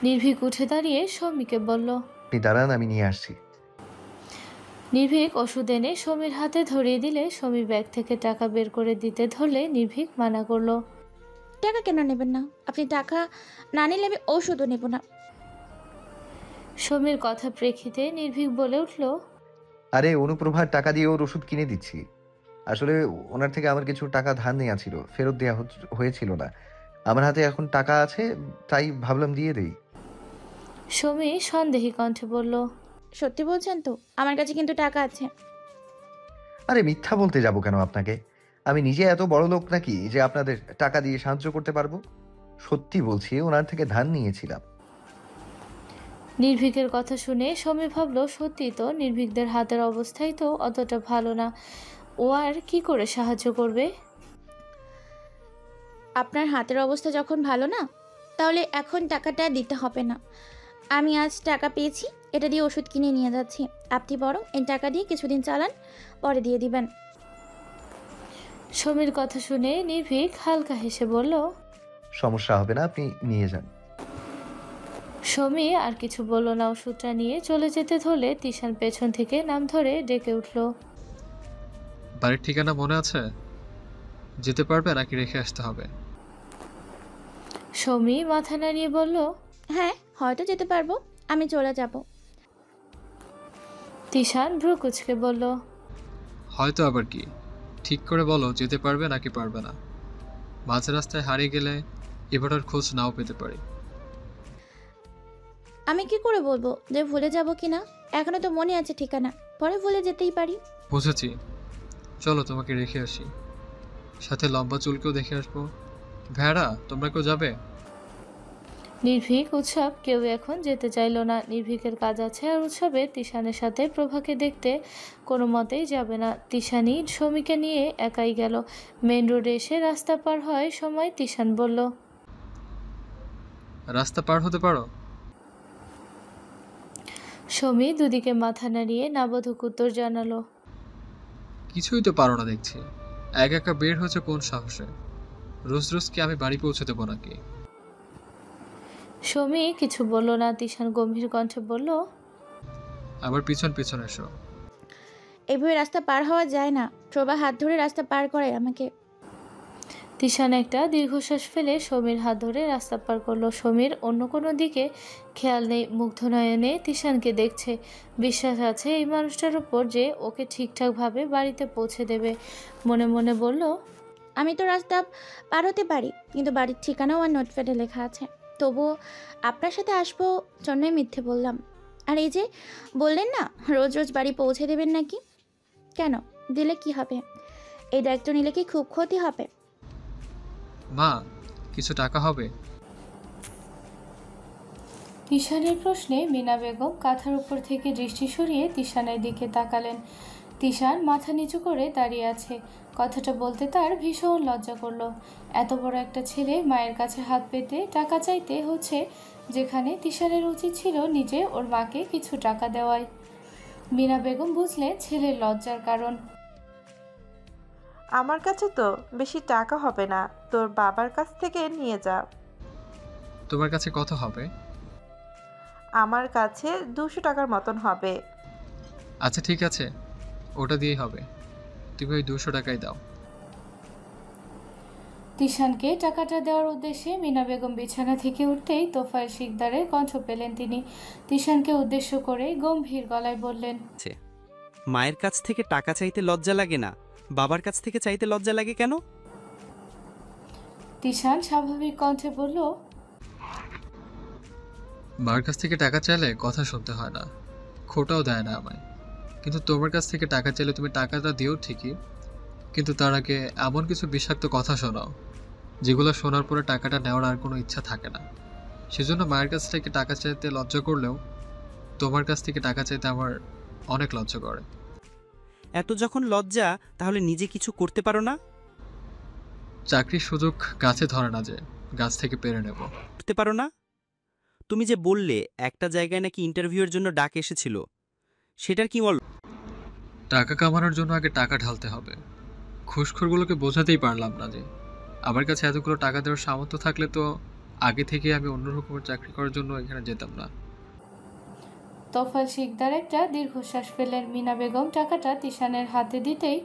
নির্ভীক উঠে দাঁড়িয়ে সমীকে বলল।
আপনি দাঁড়ান, আমি নিয়ে আসছি।
নির্ভীক ওষুধ এনে সমীর হাতে ধরিয়ে দিলে সমী ব্যাগ থেকে টাকা বের করে দিতে ধরলে নির্ভীক মানা করলো।
টাকা কেন নেবেন না? আপনি টাকা না নিলে আমি ওষুধও নেব না।
সমীর কথা প্রেক্ষিতে নির্ভীক বলে উঠল,
আরে অনুপ্রভার টাকা দিয়ে ওর ওষুধ কিনে দিচ্ছি। আসলে ওনার থেকে আমার কিছু টাকা ধার নেওয়া ছিল, ফেরত দেওয়া হয়েছিল না। আমার হাতে এখন টাকা আছে, তাই ভাবলাম দিয়ে দেই।
সমী সন্দেহী কণ্ঠে বলল,
সত্যি বলছেন তো? আমার কাছে কিন্তু টাকা আছে।
আরে মিথ্যা বলতে যাব কেন আপনাকে? আমি নিজে এত বড় লোক নাকি যে আপনাদের টাকা দিয়ে সাহায্য করতে পারবো? সত্যি বলছি, ওনার থেকে ধার নিয়েছিলাম।
নির্ভীকের কথা শুনে সমী ভাবল, সত্যি তো নির্ভীকদের হাতের অবস্থাই তো অতটা ভালো না, ও আর কি করে সাহায্য করবে।
আপনার হাতের অবস্থা যখন ভালো না, তাহলে এখন টাকাটা দিতে হবে না। আমি আজ টাকা পেয়েছি, এটা দিয়ে ওষুধ কিনে নিয়ে যাচ্ছি। আপনি বরং এই টাকা দিয়ে কিছুদিন চালান, পরে দিয়ে দিবেন।
সমীর কথা শুনে নির্ভীক হালকা হেসে বলল,
সমস্যা হবে না, আপনি নিয়ে যান।
সমী আর কিছু বলল না। ওষুধটা নিয়ে চলে যেতে ধরলে তিশান পেছন থেকে নাম ধরে ডেকে উঠল।
বাড়ির ঠিকানা মনে আছে? যেতে পারবে নাকি রেখে আসতে হবে?
সমী মাথা নাড়িয়ে বলল,
হ্যাঁ, হয়তো যেতে পারবো, আমি চলে যাব।
তিশান ভ্রু কুচকে বলল,
হয়তো আবার কি? ঠিক করে বলো, যেতে পারবে নাকি পারবে না। মাঝ রাস্তায় হারিয়ে গেলে এবার আর খোঁজ নাও পেতে পারি।
আমি কি করে বলবো যে ভুলে যাব কি না? এখনো তো মনে আছে ঠিকানা, পরে ভুলে যেতেই পারি।
বুঝেছি, চলো তোমাকে রেখে আসি, সাথে লম্বা চুলকেও দেখে আসবো। ভেড়া, তোমরা কেউ যাবে?
নির্ভীক, উৎসব কেউ এখন যেতে চাইলো না। নির্ভীকের কাজ আছে, আর উৎসবে তিশানের সাথে প্রভাকে দেখতে কোনো মতেই যাবে না। তিশানি সমীকে নিয়ে একাই গেল। মেন রোডে এসে রাস্তা পার হয় সময় তিশান বলল,
রাস্তা পার হতে পারো?
সমী দুদিকে মাথা নাড়িয়ে নাবোধক উত্তর জানালো।
কিছুই তো পারো না দেখছি। একা একা বের হয়েছে কোন সাহসে? রোজ রোজ কি আমি বাড়ি পৌঁছে দেবো নাকি?
সমী কিছু বলল না। তিশান গম্ভীর কণ্ঠে বলল,
আবার পিছন পিছন এসো।
এইভাবে রাস্তা পার হওয়া যায় না। প্রভা হাত ধরে রাস্তা পার করে আমাকে।
তিশান একটা দীর্ঘশ্বাস ফেলে সমীর হাত ধরে রাস্তা পার করলো। সমীর অন্য কোনো দিকে খেয়াল নেই, মুগ্ধ নয়নে তিশানকে দেখছে। বিশ্বাস আছে এই মানুষটার উপর যে ওকে ঠিকঠাকভাবে বাড়িতে পৌঁছে দেবে। মনে মনে বলল,
আমি তো রাস্তা পার হতে পারি, কিন্তু বাড়ির ঠিকানাও আর নোটপ্যাডে লেখা আছে। তবুও আপনার সাথে আসবো জন্যই মিথ্যে বললাম। আর এই যে বললেন না রোজ রোজ বাড়ি পৌঁছে দেবেন নাকি, কেন দিলে কি হবে? এই দায়িত্ব নিলে কি খুব ক্ষতি হবে?
মা, কিছু টাকা হবে?
তিশানের প্রশ্নে মিনা বেগম কাঁথার উপর থেকে দৃষ্টি সরিয়ে তিশানের দিকে তাকালেন। তিশান মাথা নিচু করে দাঁড়িয়ে আছে। কথাটা বলতে তার ভীষণ লজ্জা করলো। এত বড় একটা ছেলে মায়ের কাছে হাত পেতে টাকা চাইতে হচ্ছে, যেখানে তিশানের উচিত ছিল নিজে ওর মাকে কিছু টাকা দেওয়ায়। মিনা বেগম বুঝলেন ছেলের লজ্জার কারণ।
আমার কাছে তো বেশি টাকা হবে না, তোর বাবার কাছ থেকে নিয়ে যা।
তোমার কাছে কত হবে?
আমার কাছে 200 টাকার মতন হবে।
আচ্ছা ঠিক আছে, ওটা দিয়েই হবে। তুমি ওই 200 টাকাই দাও।
তিশানকে টাকাটা দেওয়ার উদ্দেশ্যে মিনা বেগম বিছানা থেকে উঠতেই তোফায়েল শিকদারের কণ্ঠ পেলেন তিনি। তিশানকে উদ্দেশ্য করে গম্ভীর গলায় বললেন,
মায়ের কাছ থেকে টাকা চাইতে লজ্জা লাগে না, বাবার কাছ থেকে চাইতে লজ্জা লাগে কেন?
তিশান স্বাভাবিক কণ্ঠে বলল,
মার কাছ থেকে টাকা চাইলে কথা শুনতে হয় না, খোটাও দেয় না আমায়। কিন্তু তোমার কাছ থেকে টাকা চাইলে তুমি টাকাটা দিও ঠিকই, কিন্তু তার আগে এমন কিছু বিষাক্ত কথা শোনাও যেগুলো শোনার পরে টাকাটা নেওয়ার আর কোনো ইচ্ছা থাকে না। সেজন্য মায়ের কাছ থেকে টাকা চাইতে লজ্জা করলেও তোমার কাছ থেকে টাকা চাইতে আমার অনেক লজ্জা করে।
এত যখন লজ্জা, তাহলে নিজে কিছু করতে পারো না?
চাকরির সুযোগ গাছে ধরে না যে গাছ থেকে পেরে নেব।
করতে পারো না? তুমি যে বললে একটা জায়গায় নাকি ইন্টারভিউয়ের জন্য ডাক এসেছিল, সেটার কি বল?
টাকা কামানোর জন্য আগে টাকা ঢালতে হবে। ঘুষখোরগুলোকে বোঝাতেই পারলাম না যে আমার কাছে এতগুলো টাকা দেওয়ার সামর্থ্য থাকলে তো আগে থেকে আমি অন্য রকমের চাকরি করার জন্য এখানে যেতাম না।
তোফায়েল শিকদার একটা দীর্ঘশ্বাস ফেলেন। মিনা বেগম টাকাটা তিশানের হাতে দিতেই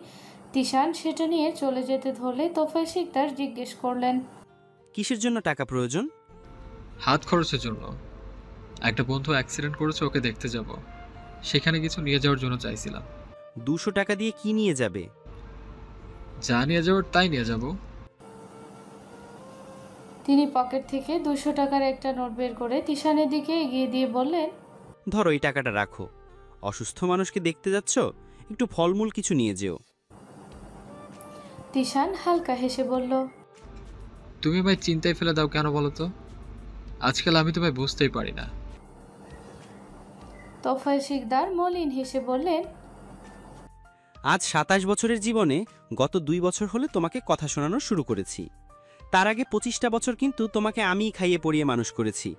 তিশান সেটা নিয়ে চলে যেতে ধরলে তোফায়েল শিকদার জিজ্ঞেস করলেন,
কিসের জন্য টাকা প্রয়োজন?
হাত খরচের জন্য। একটা বন্ধু অ্যাক্সিডেন্ট করেছে, ওকে দেখতে যাব, সেখানে কিছু নিয়ে যাওয়ার জন্য চাইছিলাম।
200 টাকা দিয়ে কি নিয়ে যাবে?
যা নিয়ে যাওয়ার তাই নিয়ে যাব।
তিনি পকেট থেকে 200 টাকার একটা নোট বের করে তিশানের দিকে এগিয়ে দিয়ে বললেন,
ধরো এই টাকাটা রাখো, অসুস্থ মানুষকে দেখতে যাচ্ছ, একটু ফলমূল কিছু নিয়ে যেও।
তিশান হালকা হেসে বলল,
তুমি ভাই চিন্তায় ফেলে দাও কেন বলো তো? আজকাল আমি তোমায় বুঝতেই পারি না।
তোফায়েল শিকদার মলিন হেসে বললেন,
আজ 27 বছরের জীবনে গত 2 বছর হলে তোমাকে কথা শোনানো শুরু করেছি। তার আগে 25টা বছর কিন্তু তোমাকে আমিই খাইয়ে পড়িয়ে মানুষ করেছি।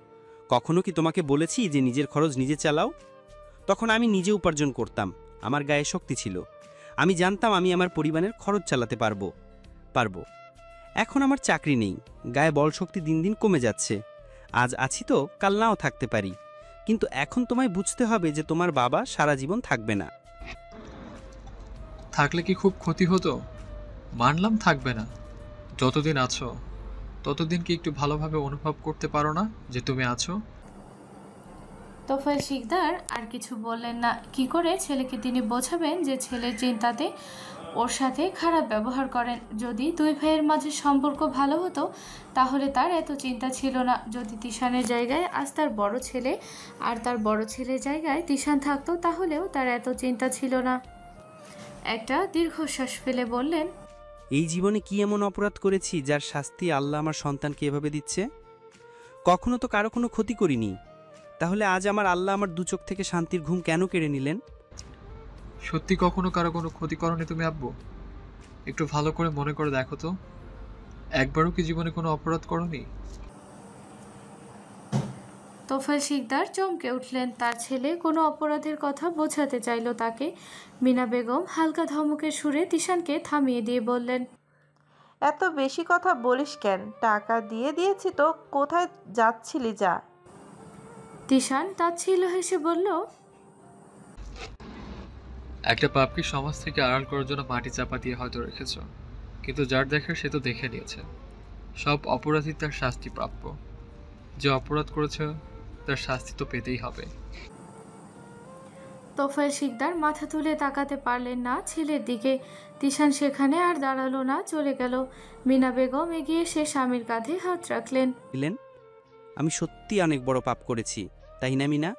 কখনো কি তোমাকে বলেছি যে নিজের খরচ নিজে চালাও? তখন আমি নিজে উপার্জন করতাম, আমার গায়ে শক্তি ছিল, আমি জানতাম আমি আমার পরিবারের খরচ চালাতে পারবো। এখন আমার চাকরি নেই, গায়ে বল শক্তি দিন দিন কমে যাচ্ছে। আজ আছি তো কাল নাও থাকতে পারি, কিন্তু এখন তোমায় বুঝতে হবে যে তোমার বাবা সারা জীবন থাকবে না।
থাকলে কি খুব ক্ষতি হতো? মানলাম থাকবে না। যতদিন আছো ততদিন কি একটু ভালোভাবে অনুভব করতে পারো না যে তুমি আছো?
তোফায়েল শিকদার আর কিছু বললেন না। কি করে ছেলেকে তিনি বোঝাবেন যে ছেলের চিন্তাতে ওর সাথে খারাপ ব্যবহার করেন? যদি দুই ভাইয়ের মাঝে সম্পর্ক ভালো হতো তাহলে তার এত চিন্তা ছিল না। যদি তিশানের জায়গায় আজ তার বড় ছেলে আর তার বড় ছেলের জায়গায় তিশান থাকতো তাহলেও তার এত চিন্তা ছিল না। একটা দীর্ঘশ্বাস ফেলে বললেন,
এই জীবনে কি এমন অপরাধ করেছি যার শাস্তি আল্লাহ আমার সন্তানকে এভাবে দিচ্ছে? কখনো তো কারো কোনো ক্ষতি করিনি, তাহলে আজ আমার আল্লাহ আমার দু চোখ থেকে শান্তির ঘুম কেন কেড়ে নিলেন?
সত্যি কখনো কারো কোনো ক্ষতি করনি তুমি আব্বু? একটু ভালো করে মনে করে দেখো তো, একবারও কি জীবনে কোনো অপরাধ করনি?
তোফায়েল শিকদার চমকে উঠলেন। তার ছেলে কোনো অপরাধের কথা বোঝাতে চাইল তাকে। মিনা বেগম হালকা ধমকের সুরে তিশানকে থামিয়ে দিয়ে বললেন,
এত বেশি কথা বলিস কেন? টাকা দিয়ে দিয়েছি তো, কোথায় যাচ্ছিলি যা।
তিশান তাচ্ছিল্য হেসে বলল,
একটা পাপকে সমাজ থেকে আড়াল করার জন্য মাটি চাপা দিয়ে হয়তো রেখেছ, কিন্তু যার দেখার সে তো দেখে নিয়েছে। সব অপরাধী তার শাস্তি প্রাপ্য। যে অপরাধ করেছে তার শাস্তি তো পেতেই হবে।
তোফায়েল শিকদার মাথা তুলে তাকাতে পারলেন না ছেলের দিকে। তিশান সেখানে আর দাঁড়ালো না, চলে গেল। মিনা বেগম এগিয়ে এসে স্বামীর কাঁধে হাত রাখলেন।
দিলেন, আমি সত্যি অনেক বড় পাপ করেছি, তাই না মিনা?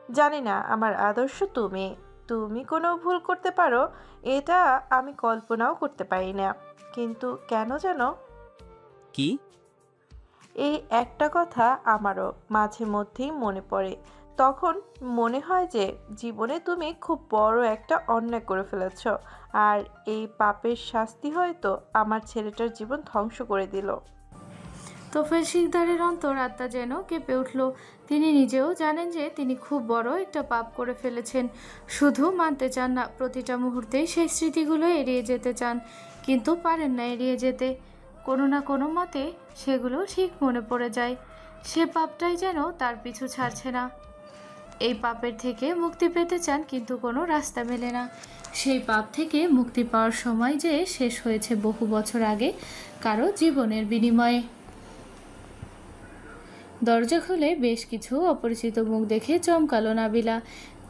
জানি না আমার আদর্শ তুমি তুমি কোনো ভুল করতে পারো, এটা আমি কল্পনাও করতে পারি না। কিন্তু কেন জানো,
কি?
এই একটা কথা আমারও মাঝে মধ্যেই মনে পড়ে। তখন মনে হয় যে জীবনে তুমি খুব বড় একটা অন্যায় করে ফেলেছ, আর এই পাপের শাস্তি হয়তো আমার ছেলেটার জীবন ধ্বংস করে দিল।
তোফায়েল শিকদারের অন্তরাত্মা যেন কেঁপে উঠল। তিনি নিজেও জানেন যে তিনি খুব বড় একটা পাপ করে ফেলেছেন। শুধু মানতে চান না, প্রতিটা মুহূর্তেই সেই স্মৃতিগুলো এড়িয়ে যেতে চান, কিন্তু পারেন না এড়িয়ে যেতে। কোনো না কোনো মতে সেগুলো ঠিক মনে পড়ে যায়। সে পাপটাই যেন তার পিছু ছাড়ছে না। এই পাপের থেকে মুক্তি পেতে চান, কিন্তু কোনো রাস্তা মেলে না। সেই পাপ থেকে মুক্তি পাওয়ার সময় যে শেষ হয়েছে বহু বছর আগে কারো জীবনের বিনিময়ে। দরজা খুলে বেশ কিছু অপরিচিত মুখ দেখে চমকালো নাবিলা।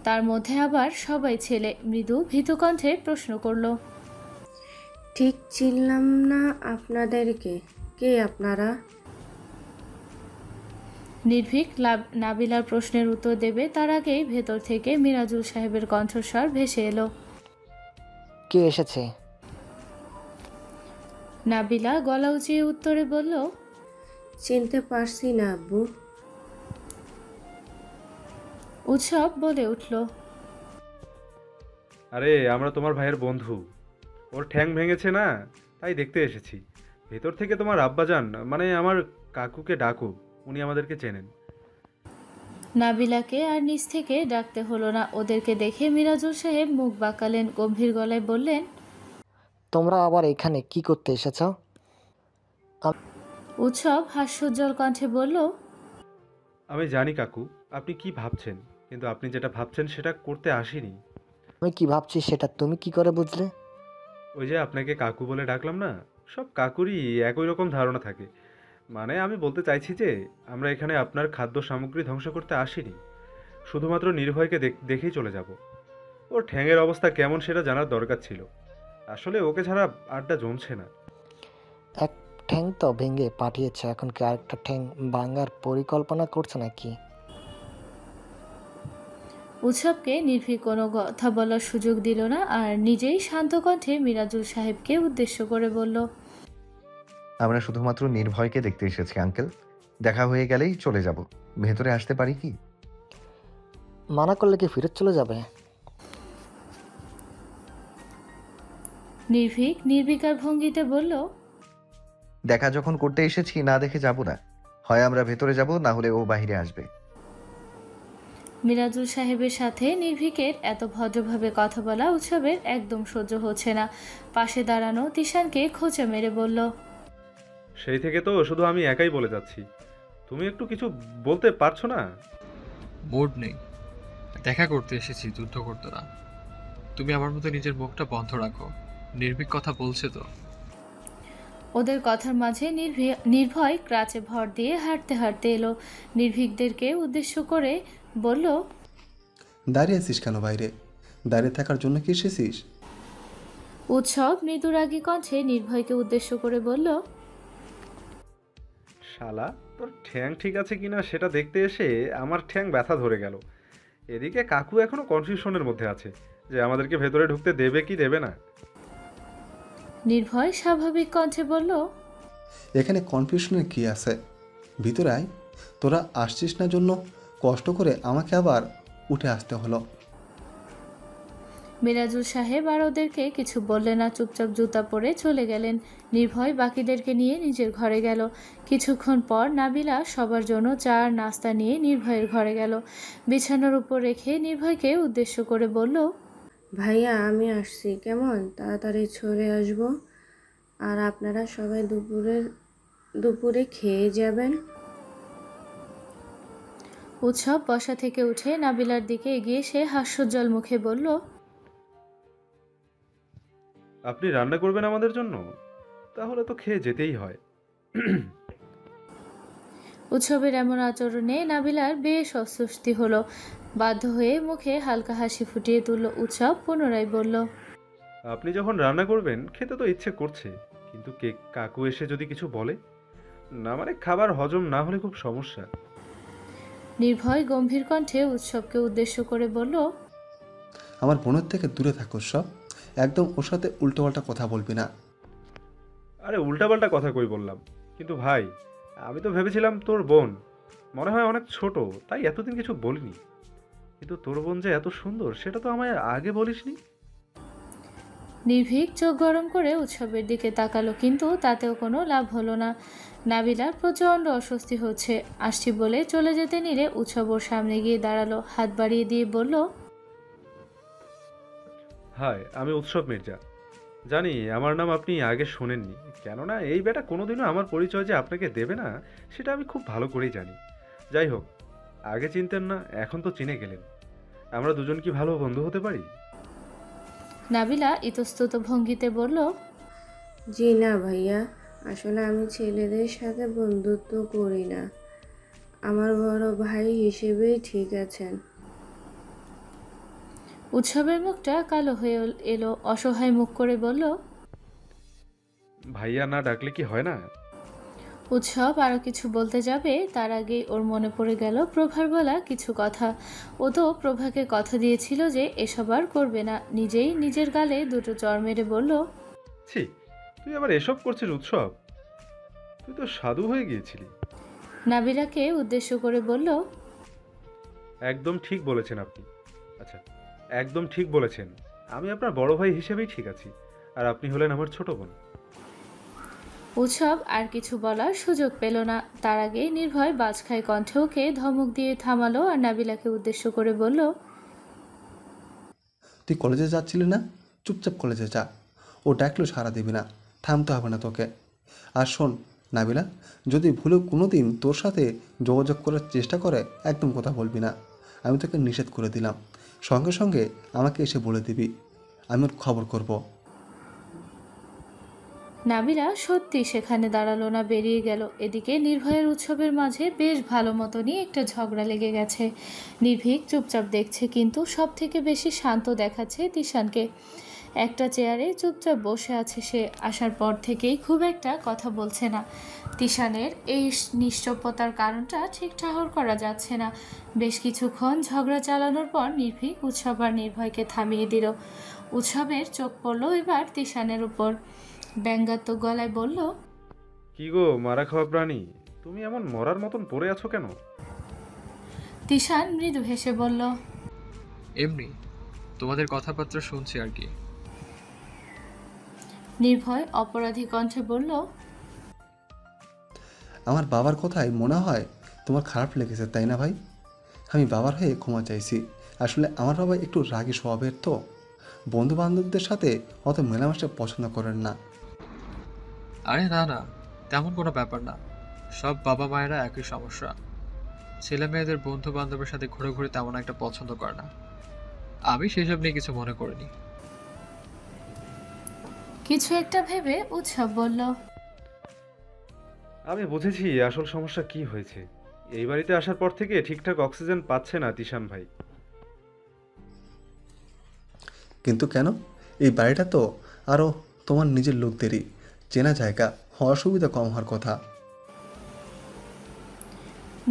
তার মধ্যে আবার সবাই ছেলে। মৃদু ভীতু কণ্ঠে প্রশ্ন করলো,
ঠিক চিনলাম না আপনাদেরকে, কে আপনারা?
নির্ভীক নাবিলার প্রশ্নের উত্তর দেবে তার আগেই ভেতর থেকে মিরাজুল সাহেবের কণ্ঠস্বর ভেসে এলো।
কে এসেছে?
নাবিলা গলা উঁচিয়ে উত্তরে বলল,
চিনতে পারছি না আব্বু।
উৎসব বলে উঠল,
আরে আমরা তোমার ভাইয়ের বন্ধু, ওর ঠ্যাং ভেঙেছে না, তাই দেখতে এসেছি। ভেতর থেকে তোমার আব্বাজান মানে আমার কাকুকে ডাকো, উনি আমাদেরকে চেনেন।
নাবিলাকে আর নিচ থেকে ডাকতে হলো না। ওদেরকে দেখে মিরাজুল সাহেব মুখ বাঁকালেন, গম্ভীর গলায় বললেন,
তোমরা আবার এখানে কি করতে এসেছ?
উৎসব হাস্যোজ্জ্বল কণ্ঠে বলল,
আমি জানি কাকু আপনি কি ভাবছেন, কিন্তু আপনি যেটা ভাবছেন সেটা করতে আসিনি।
আমি কি ভাবছি সেটা তুমি কি করে বুঝলে?
ওই যে আপনাকে কাকু বলে ডাকলাম না, সব কাকুরই একই রকম ধারণা থাকে। মানে আমি বলতে চাইছি যে আমরা এখানে আপনার খাদ্য সামগ্রী ধ্বংস করতে আসিনি, শুধুমাত্র নির্ভয়কে দেখেই চলে যাব। ওর ঠ্যাঙের অবস্থা কেমন সেটা জানার দরকার ছিল। আসলে ওকে ছাড়া আড্ডা জমছে না।
এক ঠ্যাং তো ভেঙে পাঠিয়েছে, এখন কি আরেকটা ঠ্যাং ভাঙার পরিকল্পনা করছে নাকি?
উৎসবকে নির্ভীক কোনো কথা বলার সুযোগ দিল না, আর নিজেই শান্ত কণ্ঠে মিরাজুল সাহেবকে উদ্দেশ্য করে বলল,
আমরা শুধুমাত্র নির্ভয়কে দেখতে এসেছি আঙ্কেল, দেখা হয়ে গেলেই চলে যাব। ভেতরে আসতে পারি কি?
মানা করলে কি ফিরত চলে যাবে?
নির্ভীক নির্বিকার ভঙ্গিতে বলল,
দেখা যখন করতে এসেছি না দেখে যাব না। হয় আমরা ভেতরে যাব, না হলে ও বাইরে আসবে।
মিরাজুল সাহেবের সাথে নির্ভীকের এত ভদ্রভাবে কথা বলা উৎসবের একদম সহ্য হচ্ছে না। পাশে দাঁড়ানো তিশানকে খোঁচা মেরে বলল,
সেই থেকে তো শুধু আমি একাই বলে যাচ্ছি, তুমি একটু কিছু বলতে পারছো না?
মুড নেই, দেখা করতে এসেছি, যুদ্ধ করতে না। তুমি আমার মতো নিজের মুখটা বন্ধ রাখো। নির্ভীক কথা বলছে তো।
ওদের কথার মাঝে নির্ভয় ক্রাচে ভর দিয়ে হাঁটতে হাঁটতে এলো। নির্ভীকদেরকে উদ্দেশ্য করে বলল,
দাঁড়িয়ে আছিস কেন বাইরে? দাঁড়িয়ে থাকার জন্য কি এসেছিস?
উৎসব মৃদুরাগী কণ্ঠে নির্ভয়কে উদ্দেশ্য করে বলল,
শালা, তোর ঠ্যাং ঠিক আছে কিনা সেটা দেখতে এসে আমার ঠ্যাং ব্যথা ধরে গেল। এদিকে কাকু এখনো কনফিউশনের মধ্যে আছে যে আমাদেরকে ভেতরে ঢুকতে দেবে কি দেবে না।
নির্ভয় স্বাভাবিক কণ্ঠে বলল,
এখানে কনফিউশনের কি আছে? ভিতরে আয়। তোরা আসছিস না জন্য কষ্ট করে আমাকে আবার উঠে আসতে হলো।
মিরাজুল সাহেব আর ওদেরকে কিছু বললেন না, চুপচাপ জুতা পরে চলে গেলেন। নির্ভয় বাকিদেরকে নিয়ে নিজের ঘরে গেল। কিছুক্ষণ পর নাবিলা সবার জন্য চা আর নাস্তা নিয়ে নির্ভয়ের ঘরে গেল। বিছানার উপর রেখে নির্ভয়কে উদ্দেশ্য করে বলল,
ভাইয়া আমি আসছি, কেমন তাড়াতাড়ি চলে আসব। আর আপনারা সবাই দুপুরে খেয়ে যাবেন।
উৎসব বসা থেকে উঠে নাবিলার দিকে এগিয়ে সে হাস্যোজ্জ্বল মুখে বলল,
আপনি রান্না করবেন আমাদের জন্য? তাহলে তো খেয়ে যেতেই হয়।
উৎসবের এমন আচরণে নাবিলার বেশ অস্বস্তি হলো। বাধ্য হয়ে মুখে হালকা হাসি ফুটিয়ে তুলল উৎসব। পুনরায় বলল,
আপনি যখন রান্না করবেন খেতে তো ইচ্ছে করছে, কিন্তু কাকু এসে যদি কিছু বলে না, মানে খাবার হজম না হলে খুব সমস্যা।
নির্ভয় গম্ভীর কণ্ঠে উৎসবকে উদ্দেশ্য করে বলল,
আমার বোনের থেকে দূরে থাকো সব। একদম ওর সাথে উল্টোপাল্টা কথা বলবি না।
আরে উল্টাপাল্টা কথা কই বললাম? কিন্তু ভাই, আমি তো ভেবেছিলাম তোর বোন মনে হয় অনেক ছোট, তাই এতদিন কিছু বলিনি। কিন্তু তোর বোন যে এত সুন্দর সেটা তো আমায় আগে বলিসনি।
নির্ভীক চোখ গরম করে উৎসবের দিকে তাকালো, কিন্তু তাতেও কোনো লাভ হলো না। নাবিলার প্রচণ্ড অস্বস্তি হচ্ছে। আসছি বলে চলে যেতে নিলে উৎসব ওর সামনে গিয়ে দাঁড়ালো, হাত বাড়িয়ে দিয়ে বলল,
হাই, আমি উৎসব মির্জা। জানি আমার নাম আপনি আগে শোনেননি, কেননা এই বেটা কোনোদিনও আমার পরিচয় যে আপনাকে দেবে না সেটা আমি খুব ভালো করেই জানি। যাই হোক, আগে চিনতেন না, এখন তো চিনে গেলেন। আমরা দুজন কি ভালো বন্ধু হতে পারি?
নাবিলা ইতস্তত ভঙ্গিতে বলল,
জি না ভাইয়া, আসলে আমি ছেলেদের সাথে বন্ধুত্ব করি না। আমার বড় ভাই হিসেবেই ঠিক আছেন।
উৎসবের মুখটা কালো হয়ে এলো। অসহায় মুখ করে বলল,
ভাইয়া না ডাকলে কি হয় না?
উৎসব আরও কিছু বলতে যাবে, তার আগেই ওর মনে পড়ে গেল প্রভার বলা কিছু কথা। ও তো প্রভাকে কথা দিয়েছিল যে এসব আর করবে না। নিজেই নিজের গালে দুটো চড় মেরে বলল,
ছি, তুই আবার এসব করছিস উৎসব? তুই তো সাধু হয়ে গিয়েছিলি।
নাবিলাকে উদ্দেশ্য করে বলল,
একদম ঠিক বলেছেন আপনি। আচ্ছা, একদম ঠিক বলেছেন। আমি আপনার বড় ভাই হিসেবেই ঠিক আছি, আর আপনি হলেন আমার ছোট বোন।
উৎসব আর কিছু বলার সুযোগ পেল না। তার আগেই নির্ভয় বাজখাই কণ্ঠে ওকে ধমক দিয়ে থামালো আর নাবিলাকে উদ্দেশ্য করে বলল,
তুই কলেজে যাচ্ছিলি না? চুপচাপ কলেজে যা। ও ডাকলেও সাড়া দিবি না, থামতে হবে না তোকে। আর শোন নাবিলা, যদি ভুলেও কোনো দিন তোর সাথে যোগাযোগ করার চেষ্টা করে একদম কথা বলবি না। আমি তোকে নিষেধ করে দিলাম। সঙ্গে সঙ্গে আমাকে এসে বলে দিবি, আমি ওর খবর করব।
নাবিলা সত্যি সেখানে দাঁড়ালো না, বেরিয়ে গেল। এদিকে নির্ভয়ের উৎসবের মাঝে বেশ ভালো মতনই একটা ঝগড়া লেগে গেছে। নির্ভীক চুপচাপ দেখছে, কিন্তু সব থেকে বেশি শান্ত দেখাচ্ছে তিশানকে। একটা চেয়ারে চুপচাপ বসে আছে সে। আসার পর থেকেই খুব একটা কথা বলছে না। তিশানের এই নিশ্চুপতার কারণটা ঠিক ঠাহর করা যাচ্ছে না। বেশ কিছুক্ষণ ঝগড়া চালানোর পর নির্ভীক উৎসব আর নির্ভয়কে থামিয়ে দিল। উৎসবের চোখ পড়ল এবার তিশানের উপর। ব্যঙ্গাত্মক গলায় বলল,
কি গো মারা খাওয়া প্রাণী, তুমি এমন মরার মতন পড়ে আছো কেন?
তিশান মৃদু হেসে বলল,
এমনি তোমাদের কথাবার্তা শুনছি আর কি।
নির্ভয় অপরাধী কণ্ঠে বলল,
আমার বাবার কথাই মনে হয় তোমার খারাপ লেগেছে, তাই না ভাই? আমি বাবার হয়ে ক্ষমা চাইছি। আসলে আমার বাবা একটু রাগী স্বভাবের, তো বন্ধু বান্ধবদের সাথে অত মেলামেশা পছন্দ করেন না।
আরে না না, তেমন কোনো ব্যাপার না। সব বাবা মায়েরা একই সমস্যা। ছেলে মেয়েদের বন্ধু বান্ধবের সাথে ঘুরে ঘুরে তেমন একটা পছন্দ করে না। আমি সেসব নিয়ে কিছু মনে করিনি।
কিছু একটা ভেবে উৎসব বলল,
আমি বুঝেছি আসল সমস্যা কি হয়েছে। এই বাড়িতে আসার পর থেকে ঠিকঠাক অক্সিজেন পাচ্ছে না তিশান ভাই।
কিন্তু কেন? এই বাড়িটা তো আরও তোমার নিজের লোকদেরই, চেনা জায়গা, অসুবিধা কম হওয়ার কথা।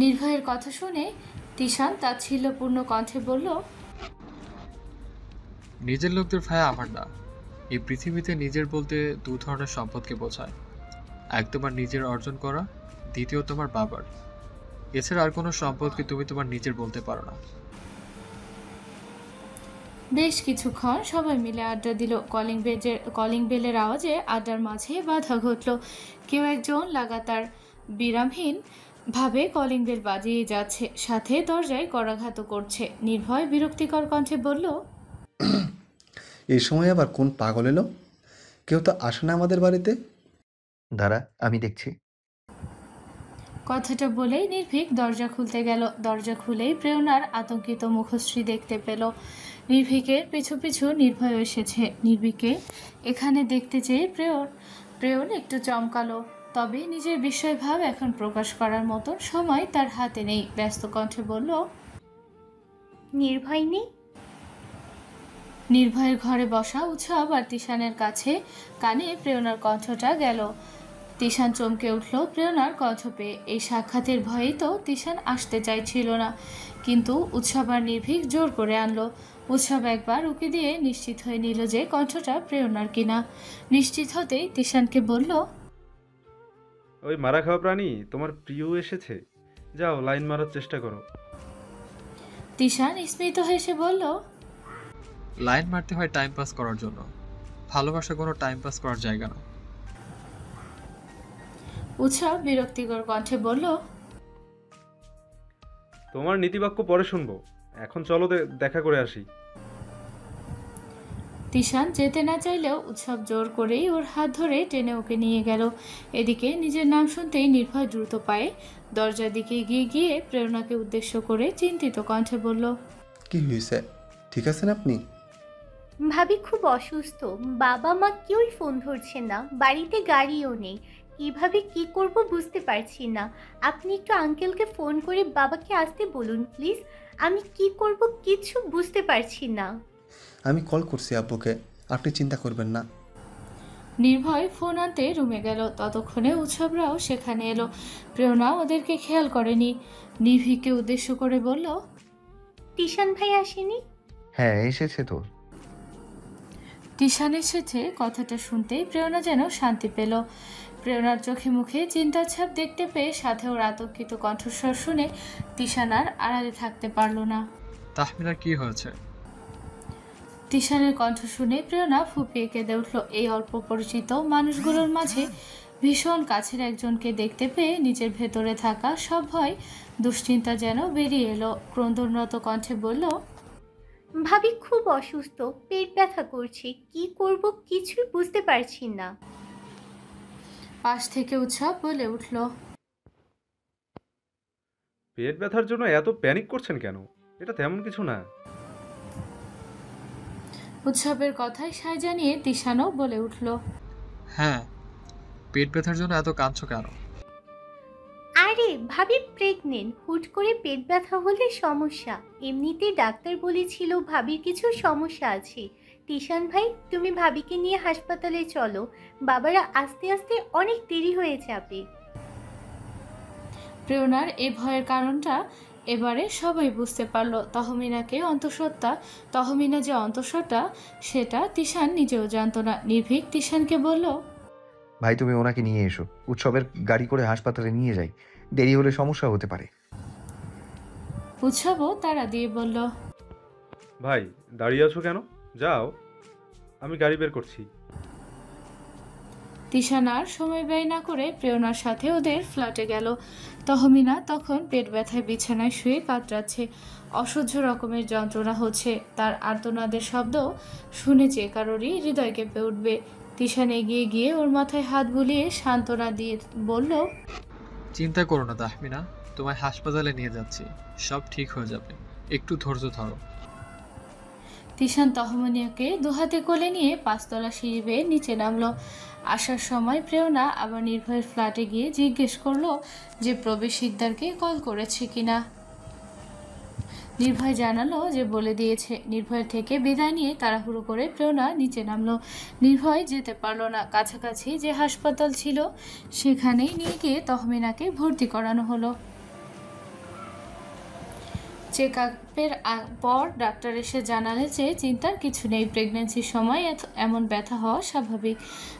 নির্ভয়ের কথা শুনে তিশান তাচ্ছিল্যপূর্ণ কণ্ঠে বলল,
নিজের লোকদের ভাই আমার না। এই পৃথিবীতে নিজের বলতে দু ধরনের সম্পদকে বোঝায়, এক তোমার নিজের অর্জন করা, দ্বিতীয় তোমার বাবার। এছাড়া আর কোনো সম্পদকে তুমি তোমার নিজের বলতে পারো না।
বেশ কিছুক্ষণ সবাই মিলে আড্ডা দিল। কলিং বেলের আওয়াজে আড্ডার মাঝে বাধা ঘটল। কেউ একজন লাগাতার বিরামহীন ভাবে কলিং বেল বাজিয়ে যাচ্ছে, সাথে দরজায় করাঘাতও করছে। নির্ভয় বিরক্তিকর কণ্ঠে বলল,
এই সময় আবার কোন পাগল এলো? কেউ তো আসে না আমাদের বাড়িতে।
দাঁড়া, আমি দেখছি।
কথাটা বলেই নির্ভীক দরজা খুলতে গেল। দরজা খুলেই প্রেরণার আতঙ্কিত মুখশ্রী দেখতে পেল। নির্ভীকের পিছু পিছু নির্ভয় এসেছে। নির্ভীককে এখানে দেখতে চেয়ে প্রেয়ন একটু চমকালো, তবে নিজের বিস্ময়ভাব এখন প্রকাশ করার মতন সময় তার হাতে নেই। ব্যস্ত কণ্ঠে বলল,
নির্ভয় নেই?
নির্ভয়ের ঘরে বসা উৎসব আর তিশানের কাছে কানে প্রেরণার কণ্ঠটা গেল। তিশান চমকে উঠল প্রেরণার কণ্ঠ পেয়ে। এই সাক্ষাতের ভয়েই তো তিশান আসতে চাইছিল না, কিন্তু উৎসব আর নির্ভীক জোর করে আনলো। উৎসব একবার উকি দিয়ে নিশ্চিত হয়ে নিল যে কণ্ঠটা প্রেরণার কিনা। নিশ্চিত হতেই তিশানকে বলল,
ওই মারা খাওয়া প্রাণী তোমার প্রিয় এসেছে, যাও লাইন মারার চেষ্টা করো।
তিশান স্মিত হেসে বলল,
লাইন মারতে হয় টাইম পাস করার জন্য, ভালোবাসা কোনো টাইম পাস করার জায়গা না।
উৎসব বিরক্তিকর কণ্ঠে বলল,
তোমার নীতিবাক্য পরে শুনবো, এখন চলো দেখা করে আসি।
তিশান যেতে না চাইলেও উৎসব জোর করেই ওর হাত ধরে টেনে ওকে নিয়ে গেল। এদিকে নিজের নাম শুনতেই নির্ভয় দ্রুত পায়ে দরজার দিকে এগিয়ে গিয়ে প্রেরণাকে উদ্দেশ্য করে চিন্তিত কণ্ঠে বলল,
কি হয়েছে? ঠিক আছেন আপনি?
ভাবি খুব অসুস্থ, বাবা মা কেউই ফোন ধরছে না, বাড়িতে গাড়িও নেই, কিভাবে কি করব বুঝতে পারছি না। আপনি একটু আঙ্কেলকে ফোন করে বাবাকে আসতে বলুন প্লিজ। আমি কি করব কিছু বুঝতে পারছি না।
আমি কল করছি আব্বুকে, আপনি চিন্তা করবেন না।
নির্ভয় ফোন আনতে রুমে গেল। ততক্ষণে উৎসবরাও সেখানে এলো। প্রেরণা ওদেরকে খেয়াল করেনি। নির্ভীককে উদ্দেশ্য করে বলল,
তিশান ভাই আসেনি?
হ্যাঁ, এসেছে তো।
তিশান এসেছে কথাটা শুনতেই প্রেরণা যেন শান্তি পেল। প্রেরণার চোখে মুখে চিন্তার ছাপ দেখতে পেয়ে সাথে ওর আতঙ্কিত কণ্ঠস্বর শুনে তিশান আর আড়ালে থাকতে পারল না।
তাহমিনার কি হয়েছে?
তিশানের কণ্ঠ শুনে প্রেরণা ফুপিয়ে কেঁদে উঠল। এই অল্প পরিচিত মানুষগুলোর মাঝে ভীষণ কাছের একজনকে দেখতে পেয়ে নিজের ভেতরে থাকা সব ভয় দুশ্চিন্তা যেন বেরিয়ে এলো। ক্রন্দনরত কণ্ঠে বলল,
ভাবি খুব অসুস্থ, পেট ব্যথা করছে, কি করব কিছুই বুঝতে পারছি না।
পাশ থেকে উৎসব বলে উঠল,
পেট ব্যথার জন্য এত প্যানিক করছেন কেন? এটা তেমন কিছু না।
উৎসবের কথায় সায় জানিয়ে তিশানও বলে উঠল,
হ্যাঁ, পেট ব্যথার জন্য এত কাঁদছো কেন?
আরে ভাবি প্রেগনেন্ট, হুট করে পেট ব্যথা হলে সমস্যা। এমনিতেই ডাক্তার বলেছিল ভাবির কিছু সমস্যা আছে। তিশান ভাই তুমি ভাবিকে নিয়ে হাসপাতালে চলো, বাবারা আস্তে আস্তে অনেক দেরি হয়ে যাবে।
প্রেরণার এই ভয়ের কারণটা এবারে সবাই বুঝতে পারল। তহমিনা যে অন্তঃসত্ত্বা সেটা তিশান নিজেও জানতো না। নির্ভীক তিশানকে বলল,
ভাই, তুমি ওনাকে নিয়ে এসো, উৎসবের গাড়ি করে হাসপাতালে নিয়ে যাই, দেরি হলে সমস্যা হতে পারে।
উৎসবও তাড়া দিয়ে বলল,
ভাই দাঁড়িয়ে আছো কেন? যাও, আমি গাড়ি বের করছি।
তিশান আর সময় ব্যয় না করে প্রেরণার সাথে ওদের ফ্ল্যাটে গেল। তহমিনা তখন পেট ব্যথায় বিছানায় শুয়ে কাতরাচ্ছে। অসহ্য রকমের যন্ত্রণা হচ্ছে। তার আর্তনাদের শব্দ শুনে যে কারোরই হৃদয় কেঁপে উঠবে। তিশান এগিয়ে গিয়ে ওর মাথায় হাত বুলিয়ে সান্ত্বনা দিয়ে বলল,
চিন্তা করো না তাহমিনা, তোমায় হাসপাতালে নিয়ে যাচ্ছি, সব ঠিক হয়ে যাবে, একটু ধৈর্য ধরো।
তিশান তহমনিয়াকে দুহাতে কোলে নিয়ে 5 তলা সিঁড়ি বেয়ে নিচে নামলো। আসার সময় প্রেরণা আবার নির্ভয়ের ফ্ল্যাটে গিয়ে জিজ্ঞেস করলো যে প্রবেশ শিকদারকে কল করেছে কিনা। নির্ভয় জানালো যে বলে দিয়েছে। নির্ভয়ের থেকে বিদায় নিয়ে তাড়াহুড়ো করে প্রেরণা নিচে নামলো। নির্ভয় যেতে পারলো না। কাছাকাছি যে হাসপাতাল ছিল সেখানেই নিয়ে গিয়ে তহমিনাকে ভর্তি করানো হলো। চেক আপের পর ডাক্তার এসে জানালে যে চিন্তার কিছু নেই, প্রেগন্যান্সির সময় এমন ব্যথা হওয়া স্বাভাবিক।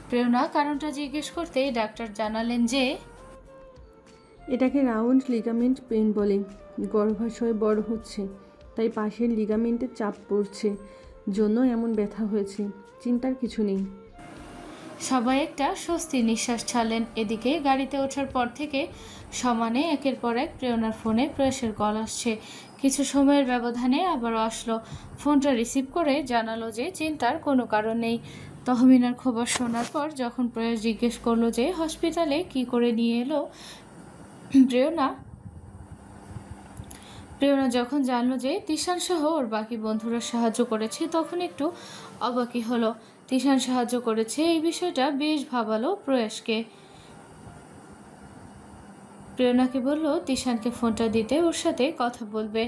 প্রেরণা কারণটা জিজ্ঞেস করতেই ডাক্তার জানালেন যে
এটাকে রাউন্ড লিগামেন্ট পেইন বলে। গর্ভাশয় বড় হচ্ছে, তাই পাশের লিগামেন্টে চাপ পড়ছে, জন্য এমন ব্যথা হয়েছে। চিন্তার কিছু নেই।
সবাই একটা স্বস্তির নিঃশ্বাস ছাড়লেন। এদিকে গাড়িতে ওঠার পর থেকে সমানে একের পর এক প্রেরণার ফোনে প্রয়াসের কল আসছে। কিছু সময়ের ব্যবধানে আবারও আসলো। ফোনটা রিসিভ করে জানালো যে চিন্তার কোনো কারণ নেই। তহমিনার খবর শোনার পর যখন প্রয়াস জিজ্ঞেস করলো যে হসপিটালে কি করে নিয়ে এলো, প্রেরণা যখন জানলো যে তিশান সহ ওর বাকি বন্ধুরা সাহায্য করেছে তখন একটু অবাকই হলো। তিশান সাহায্য করেছে এই বিষয়টা বেশ ভাবালো প্রয়াসকে। প্রেরণাকে বলল তিশানকে ফোনটা দিতে ওর সাথে কথা বলবে।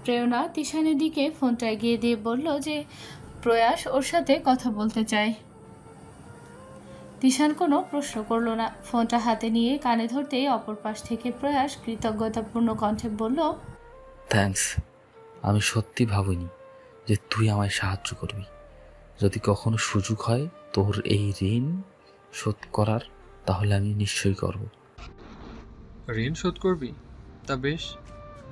প্রেরণা তিশানের দিকে ফোনটা এগিয়ে দিয়ে বলল যে প্রয়াস ওর সাথে কথা বলতে চায়। তিশান কোনো প্রশ্ন করলো না। ফোনটা হাতে নিয়ে কানে ধরতেই অপর পাশ থেকে প্রয়াস কৃতজ্ঞতাপূর্ণ কণ্ঠে বলল,
থ্যাঙ্কস। আমি সত্যি ভাবিনি যে তুই আমায় সাহায্য করবি। যদি কখনো সুযোগ হয় তোর এই ঋণ শোধ করার, তাহলে আমি নিশ্চয়ই করব।
ঋণ শোধ করবি? তা বেশ,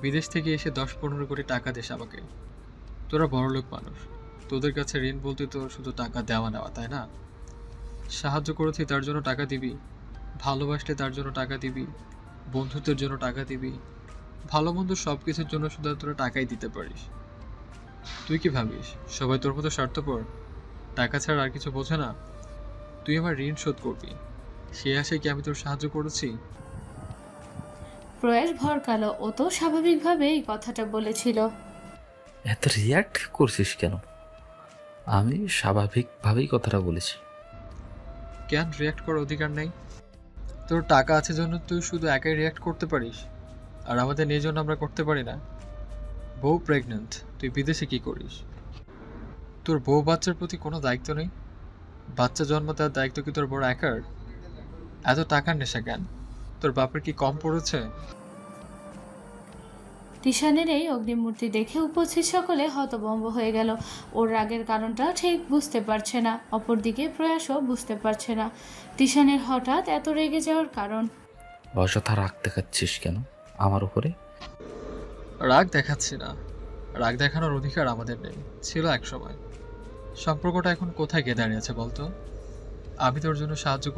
বিদেশ থেকে এসে 10-15 কোটি টাকা দিস আমাকে। তোরা বড়লোক মানুষ, তোদের কাছে ঋণ বলতে তো শুধু টাকা দেওয়া নেওয়া, তাই না? সাহায্য করেছি তার জন্য টাকা দিবি, ভালোবাসলে তার জন্য টাকা দিবি, বন্ধুত্বের জন্য টাকা দিবি, ভালো মন্দ সব কিছুর জন্য শুধু তোরা টাকাই দিতে পারিস। তুই কি ভাবিস সবাই তোর মতো স্বার্থপর? টাকা ছাড়া আর কিছু বোঝে না? তুই আমার ঋণ শোধ করবি, সে আশায় কি আমি তোর সাহায্য করেছি?
প্রয়াস ভরকালো। ও তো স্বাভাবিকভাবে এই কথাটা বলেছিল।
এত রিয়াক্ট করছিস কেন? আমি স্বাভাবিকভাবেই কথাটা বলেছি।
কেন রিয়াক্ট করার অধিকার নেই? তোর টাকা আছে জন্য তুই শুধু একাই রিয়াক্ট করতে পারিস, আর আমাদের নিয়ে জন্য আমরা করতে পারি না। বউ প্রেগন্যান্ট, তুই বিদেশে কি করিস? তোর বউ বাচ্চার প্রতি কোনো দায়িত্ব নেই? বাচ্চা জন্ম তার দায়িত্ব কি তোর বড় একার? এত টাকার নেশা কেন? তোর বাপের কি কম পড়েছে?
তিশানের এই অগ্নিমূর্তি দেখে উপস্থিত সকলে হতভম্ব হয়ে গেল। ওর রাগের কারণটা ঠিক বুঝতে পারছে না। অপরদিকে প্রয়াসও বুঝতে পারছে না তিশানের হঠাৎ এত রেগে যাওয়ার কারণ।
অযথা রাগ দেখাচ্ছিস কেন আমার উপরে?
রাগ দেখাচ্ছি না, রাগ দেখানোর অধিকার আমাদের নেই, ছিল এক সময়। সম্পর্কটা এখন কোথায় গিয়ে দাঁড়িয়েছে বলতো? আমি তোর জন্য সাহায্য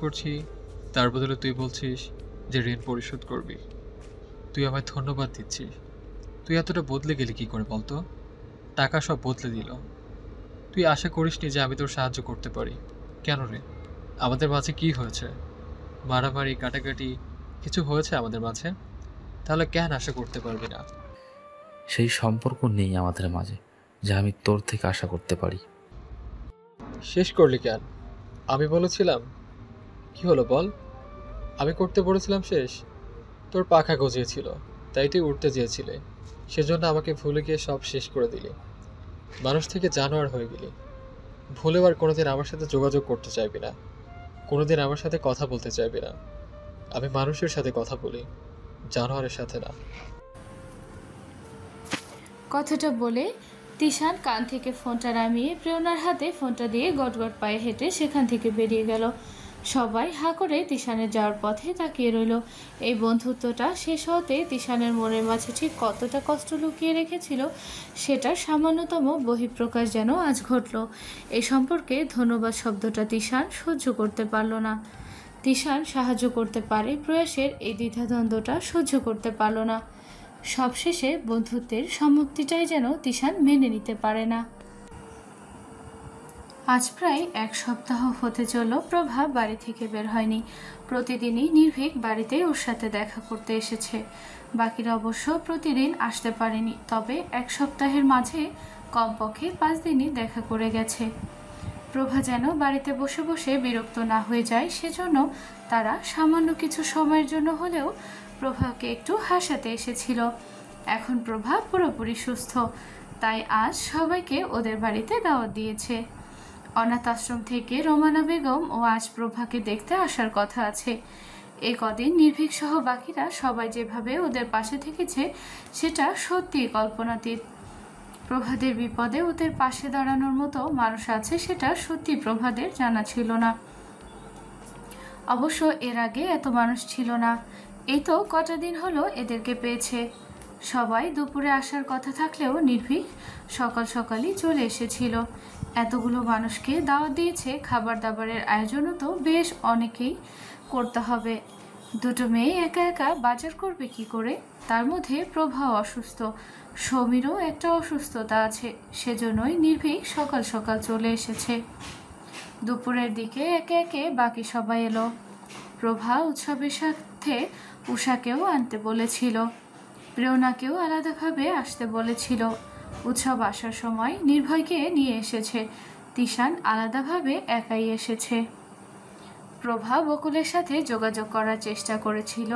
করছি, তার বদলে তুই বলছিস যে ঋণ পরিশোধ করবি। তুই আমায় ধন্যবাদ দিচ্ছিস। তুই এতটা বদলে গেলি কি করে বলতো? টাকা সব বদলে দিল। তুই আশা করিসনি যে আমি তোর সাহায্য করতে পারি। কেন রে? আমাদের মাঝে কি হয়েছে? মারামারি, কাটাকাটি কিছু হয়েছে আমাদের মাঝে? তাহলে কেন আশা করতে পারবি না?
সেই সম্পর্ক নেই আমাদের মাঝে যা আমি তোর থেকে আশা করতে পারি।
শেষ করলি কেন? আমি বলেছিলাম, কি হলো বল? আমি করতে বলেছিলাম শেষ। তোর পাখা গজিয়েছিল, তাই তুই উঠতে চেয়েছিলে, সেজন্য আমাকে ভুলে গিয়ে সব শেষ করে দিলি। মানুষ থেকে জানোয়ার হয়ে গেলি। ভুলেও আর কোনোদিন আমার সাথে যোগাযোগ করতে চাইবি না, কোনোদিন আমার সাথে কথা বলতে চাইবি না। আমি মানুষের সাথে কথা বলি, জানোয়ারের সাথে না।
কথাটা বলে তিশান কান থেকে ফোনটা নামিয়ে প্রেরণার হাতে ফোনটা দিয়ে গটগট পায়ে হেঁটে সেখান থেকে বেরিয়ে গেল। সবাই হা করে তিশানের যাওয়ার পথে তাকিয়ে রইল। এই বন্ধুত্বটা শেষ হতে তিশানের মনের মাঝে ঠিক কতটা কষ্ট লুকিয়ে রেখেছিল সেটার সামান্যতম বহিঃপ্রকাশ যেন আজ ঘটল। এই সম্পর্কে ধন্যবাদ শব্দটা তিশান সহ্য করতে পারল না। তিশান সাহায্য করতে পারে, প্রয়াসের এই দ্বিধাদ্বন্দ্বটা সহ্য করতে পারল না। সবশেষে বন্ধুত্বের সমাপ্তিটাই যেন তিশান মেনে নিতে পারে না। আজ প্রায় 1 সপ্তাহ হতে চলল প্রভা বাড়ি থেকে বের হয়নি। প্রতিদিনই নির্ভীক বাড়িতে ওর সাথে দেখা করতে এসেছে। বাকিরা অবশ্য প্রতিদিন আসতে পারেনি, তবে 1 সপ্তাহের মাঝে কমপক্ষে 5 দিনই দেখা করে গেছে। প্রভা যেন বাড়িতে বসে বসে বিরক্ত না হয়ে যায়, সেজন্য তারা সামান্য কিছু সময়ের জন্য হলেও প্রভাকে একটু হাসাতে এসেছিল। এখন প্রভা পুরোপুরি সুস্থ, তাই আজ সবাইকে ওদের বাড়িতে দাওয়াত দিয়েছে। অনাথ আশ্রম থেকে রোমানা বেগম ও আজ প্রভাকে দেখতে আসার কথা আছে। এই কদিন নির্ভীক সহ বাকিরা সবাই যেভাবে ওদের পাশে থেকেছে সেটা সত্যিই কল্পনাতীত। প্রভাদের বিপদে ওদের পাশে দাঁড়ানোর মতো মানুষ আছে সেটা সত্যি প্রভাদের জানা ছিল না। অবশ্য এর আগে এত মানুষ ছিল না। এই তো কটা দিন হলো এদেরকে পেয়েছে। সবাই দুপুরে আসার কথা থাকলেও নির্ভীক সকাল সকালই চলে এসেছিল। এতগুলো মানুষকে দাওয়াত দিয়েছে, খাবার দাবারের আয়োজনও তো বেশ অনেকেই করতে হবে। দুটো মেয়ে একা একা বাজার করবে কি করে? তার মধ্যে প্রভা অসুস্থ, সমীরও একটা অসুস্থতা আছে, সেজন্যই নির্ভীক সকাল সকাল চলে এসেছে। দুপুরের দিকে একে একে বাকি সবাই এলো। প্রভা উৎসবের সাথে উষাকেও আনতে বলেছিল, প্রেরণাকেও আলাদাভাবে আসতে বলেছিল। উৎসব আসার সময় নির্ভয়কে নিয়ে এসেছে, তিশান আলাদাভাবে একাই এসেছে। প্রভা বকুলের সাথে যোগাযোগ করার চেষ্টা করেছিল,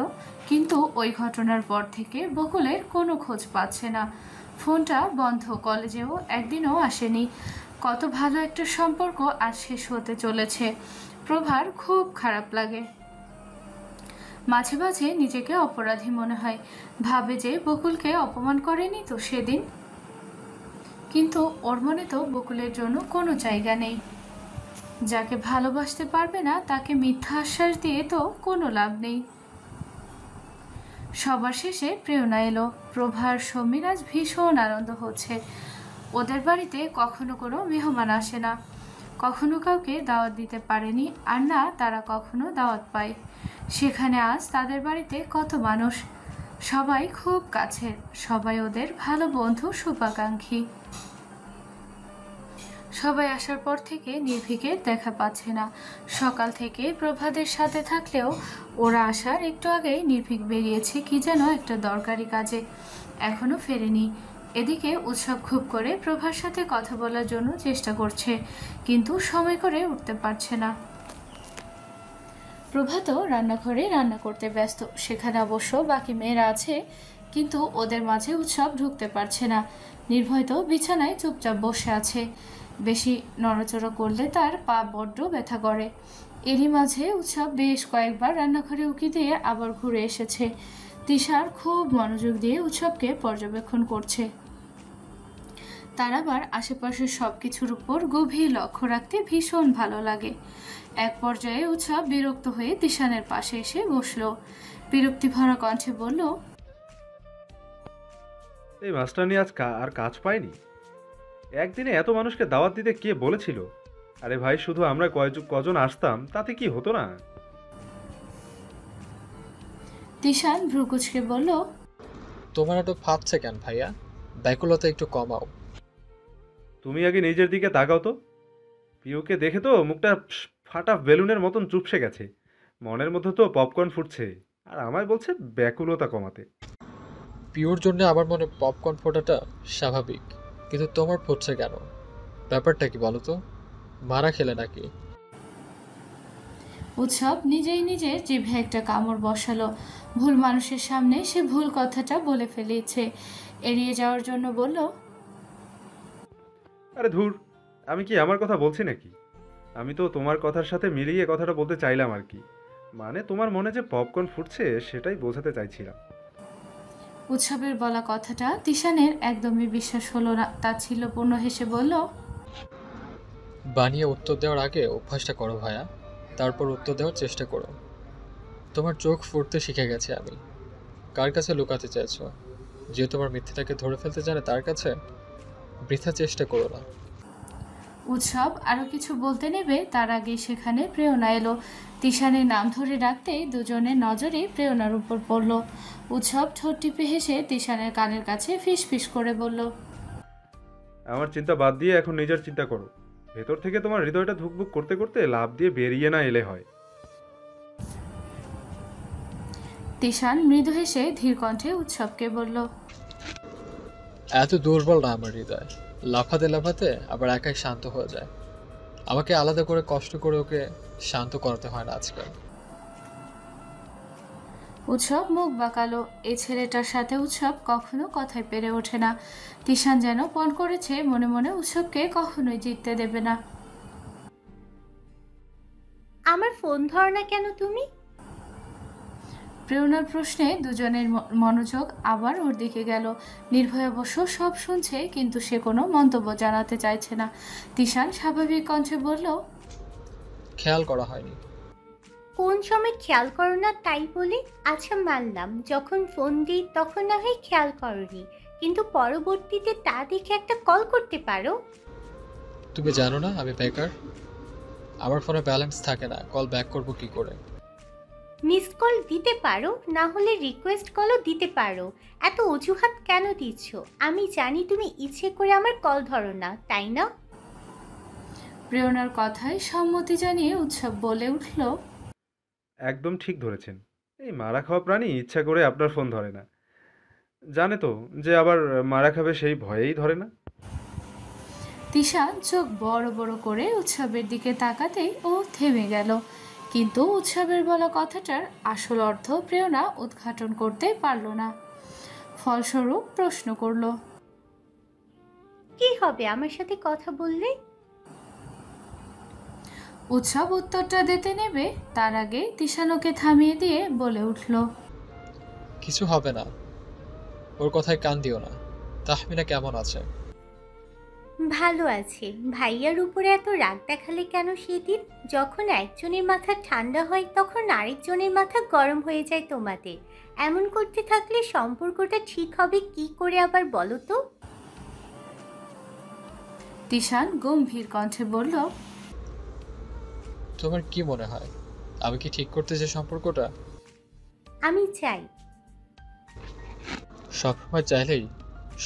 কিন্তু ওই ঘটনার পর থেকে বকুলের কোনো খোঁজ পাচ্ছে না। ফোনটা বন্ধ, কলেজেও একদিনও আসেনি। কত ভালো একটা সম্পর্ক আজ শেষ হতে চলেছে। প্রভার খুব খারাপ লাগে। মাঝে মাঝে নিজেকে অপরাধী মনে হয়, ভাবে যে বকুলকে অপমান করেনি তো সেদিন। কিন্তু ওর মনে তো বকুলের জন্য কোনো জায়গা নেই। যাকে ভালোবাসতে পারবে না তাকে মিথ্যা আশ্বাস দিয়ে তো কোনো লাভ নেই। সবার শেষে প্রেরণা এলো। প্রভার সমীর আজ ভীষণ আনন্দ হচ্ছে। ওদের বাড়িতে কখনো কোনো মেহমান আসে না, কখনো কাউকে দাওয়াত দিতে পারেনি, আর না তারা কখনো দাওয়াত পায়। সেখানে আজ তাদের বাড়িতে কত মানুষ, সবাই খুব কাছের, সবাই ওদের ভালো বন্ধু, শুভাকাঙ্ক্ষী। সবাই আসার পর থেকে নির্ভীকের দেখা পাচ্ছে না। সকাল থেকে প্রভাদের সাথে থাকলেও ওরা আসার একটু আগেই নির্ভীক বেরিয়েছে কি যেন একটা দরকারি কাজে, এখনো ফেরেনি। এদিকে উৎসব খুব করে প্রভার সাথে কথা বলার জন্য চেষ্টা করছে, কিন্তু সময় করে উঠতে পারছে না। প্রভা তো রান্নাঘরে রান্না করতে ব্যস্ত, সেখানে অবশ্য বাকি মেয়েরা আছে, কিন্তু ওদের মাঝে উৎসব ঢুকতে পারছে না। নির্ভয় তো বিছানায় চুপচাপ বসে আছে, বেশি নড়াচড়া করলে তার পা বড্ড ব্যথা করে। এরই মাঝে উৎসব বেশ কয়েকবার রান্নাঘরে উকি দিয়ে আবার ঘুরে এসেছে। তিশার খুব মনোযোগ দিয়ে উৎসবকে পর্যবেক্ষণ করছে। তার আবার আশেপাশের সব কিছুর উপর গভীর লক্ষ্য রাখতে ভীষণ ভালো লাগে। এক পর্যায়ে উৎসব বিরক্ত হয়ে তিশানের পাশে এসে বসলো। বিরক্তি ভরা কণ্ঠে বলল,
এই মাস্টারনি আজ আর কাজ পায়নি? একদিনে এত মানুষকে দাওয়াত দিতে কে বলেছিল? আরে ভাই, শুধু আমরা কজন আসতাম তাতে কি হতো না?
তিশান ভ্রুকুচকে বলল,
তোমার এত ফাটছে কেন ভাইয়া? ব্যাকুলতা একটু কমাও।
তুমি আগে নিজের দিকে তাকাও তো। পিওকে দেখে তো মুখটা ফাটা বেলুনের মতন চুপসে গেছে, মনের মধ্যে তো পপকর্ন ফুটছে, আর আমায় বলছে ব্যাকুলতা কমাতে।
পিওর জন্য আমার মনে পপকর্ন ফোটাটা স্বাভাবিক, কিন্তু তোমার ফুটছে কেন? ব্যাপারটা কি বলো তো? মারা খেলে নাকি?
উৎসব নিজেই নিজের জিভে একটা কামড় বসালো। ভুল মানুষের সামনে সে ভুল কথাটা বলে ফেলেছে। এড়িয়ে যাওয়ার জন্য বলল,
আরে ধুর, আমি কি আমার কথা বলছি নাকি? আমি তো তোমার কথার সাথে মিলিয়ে কথাটা বলতে চাইলাম আর কি। মানে তোমার মনে যে পপকর্ন ফুটছে সেটাই বোঝাতে চাইছিলাম।
উৎসবের বলা কথাটা তিশানের একদমই বিশ্বাস হলো না। তাচ্ছিল্যপূর্ণ হেসে বলল,
বানিয়ে উত্তর দেওয়ার আগে অভ্যাসটা করো ভাইয়া, তারপর উত্তর দেওয়ার চেষ্টা করো। তোমার চোখ ফুটতে শিখে গেছে আমি। কার কাছে লুকাতে চাইছো? যে তোমার মিথ্যাটাকে ধরে ফেলতে জানে তার কাছে? বৃথা চেষ্টা করো না।
উৎসব আরো কিছু বলতে নেবে তার আগে সেখানে প্রেরণা এলো। তিশানের নাম ধরে ডাকতেই দুজনের নজরে প্রেরণার উপর পড়ল। উৎসব ঠোঁট টিপে হেসে তিশানের কানের কাছে ফিস ফিস করে বলল,
আমার চিন্তা বাদ দিয়ে এখন নিজের চিন্তা করো। ভেতর থেকে তোমার হৃদয়টা ধুকবুক করতে করতে লাফ দিয়ে বেরিয়ে না এলে হয়।
তিশান মৃদু হেসে ধীর কণ্ঠে উৎসবকে বলল,
এত দুর্বল না আমার হৃদয়, লাফাতে লাফাতে আবার একাই শান্ত হয়ে যায়। আমাকে আলাদা করে কষ্ট করে ওকে শান্ত করাতে হয় না আজকাল।
উৎসব মুখ বাঁকালো। এই ছেলেটার সাথে উৎসব কখনো কথায় পেরে ওঠে না। তিশান যেন পণ করেছে মনে মনে উৎসবকে কখনোই জিততে দেবে না।
আমার ফোন ধর না কেন তুমি?
প্রেরণার প্রশ্নে দুজনের মনোযোগ আবার ওর দিকে গেল। নির্ভয় অবশ্য সব শুনছে, কিন্তু সে কোনো মন্তব্য জানাতে চাইছে না। তিশান স্বাভাবিক কণ্ঠে বলল,
খেয়াল করা হয়নি।
কোন সময় খেয়াল করো না তাই বলে? আচ্ছা মানলাম, যখন ফোন দিই তখন না হয় খেয়াল করনি, কিন্তু পরবর্তীতে তা দেখে একটা কল করতে পারো।
তুমি জানো না আমি বেকার, আমার ফোনে ব্যালেন্স থাকে না, কল ব্যাক করব কি করে?
মিস কল দিতে পারো, না হলে রিকোয়েস্ট কলও দিতে পারো। এত অজুহাত কেন দিচ্ছ? আমি জানি তুমি ইচ্ছে করে আমার কল ধরো না, তাই না?
প্রেরণার কথায় সম্মতি জানিয়ে উৎসব বলে উঠল,
একদম ঠিক ধরেছেন। এই মারা খাওয়া প্রাণী ইচ্ছা করে আপনার ফোন ধরে না, জানে তো যে আবার মারা খাবে সেই ভয়েই ধরে না।
তিশান চোখ বড় বড় করে উৎসবের দিকে তাকাতেই ও থেমে গেল। কিন্তু উৎসবের বলা কথাটার আসল অর্থ প্রেরণা উদ্ঘাটন করতে পারল না। ফলস্বরূপ প্রশ্ন করল,
কি হবে আমার সাথে কথা বললে?
উৎসব উত্তরটা দিতে নেবে তার আগে তিশান ওকে থামিয়ে দিয়ে বলে উঠল,
কিছু হবে না, ওর কথায় কান দিও না। তাহমিনা কেমন আছে?
ভালো আছে। ভাইয়ার উপরে এত রাগ দেখালে কেন সেদিন? যখন একজনের মাথা ঠান্ডা হয় তখন আরেকজনের মাথা গরম হয়ে যায় তোমাদের। এমন করতে থাকলে সম্পর্কটা ঠিক হবে কি করে আবার বলো তো?
তিশান গম্ভীর কণ্ঠে বলল,
তোমার কি মনে হয় আমি কি ঠিক করতে চাই সম্পর্কটা?
আমি চাই।
সবসময় চাইলেই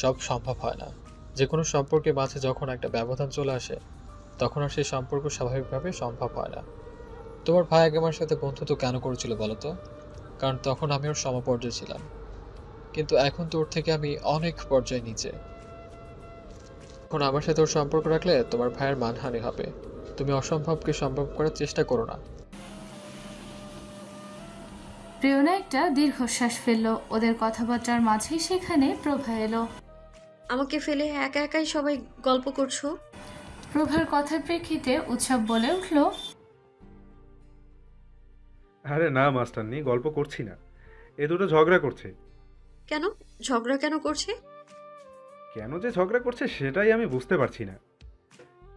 সব সম্ভব হয় না। যে কোনো সম্পর্কের মাঝে যখন একটা ব্যবধান চলে আসে তখন আর সেই সম্পর্ক স্বাভাবিকভাবে সম্ভব হয় না। তোমার ভাই আগে আমার সাথে বন্ধুত্ব কেন করেছিল বলো তো? কারণ তখন আমি ওর সমপর্যায়ে ছিলাম, কিন্তু এখন তো ওর থেকে আমি অনেক পর্যায়ে নিচে। এখন আমার সাথে ওর সম্পর্ক রাখলে তোমার ভাইয়ের মানহানি হবে। তুমি অসম্ভবকে সম্ভব করার চেষ্টা করো না।
প্রেরণা একটা দীর্ঘশ্বাস ফেলল। ওদের কথাবার্তার মাঝেই সেখানে প্রভা এলো।
আমাকে ফেলে একা একাই সবাই গল্প করছো?
প্রভার কথার প্রেক্ষিতে উৎসব বলে উঠল,
আরে না মাস্টারনি, গল্প করছি না, এ দুটো ঝগড়া করছে।
কেন ঝগড়া কেন করছে?
কেন যে ঝগড়া করছে সেটাই আমি বুঝতে পারছি না।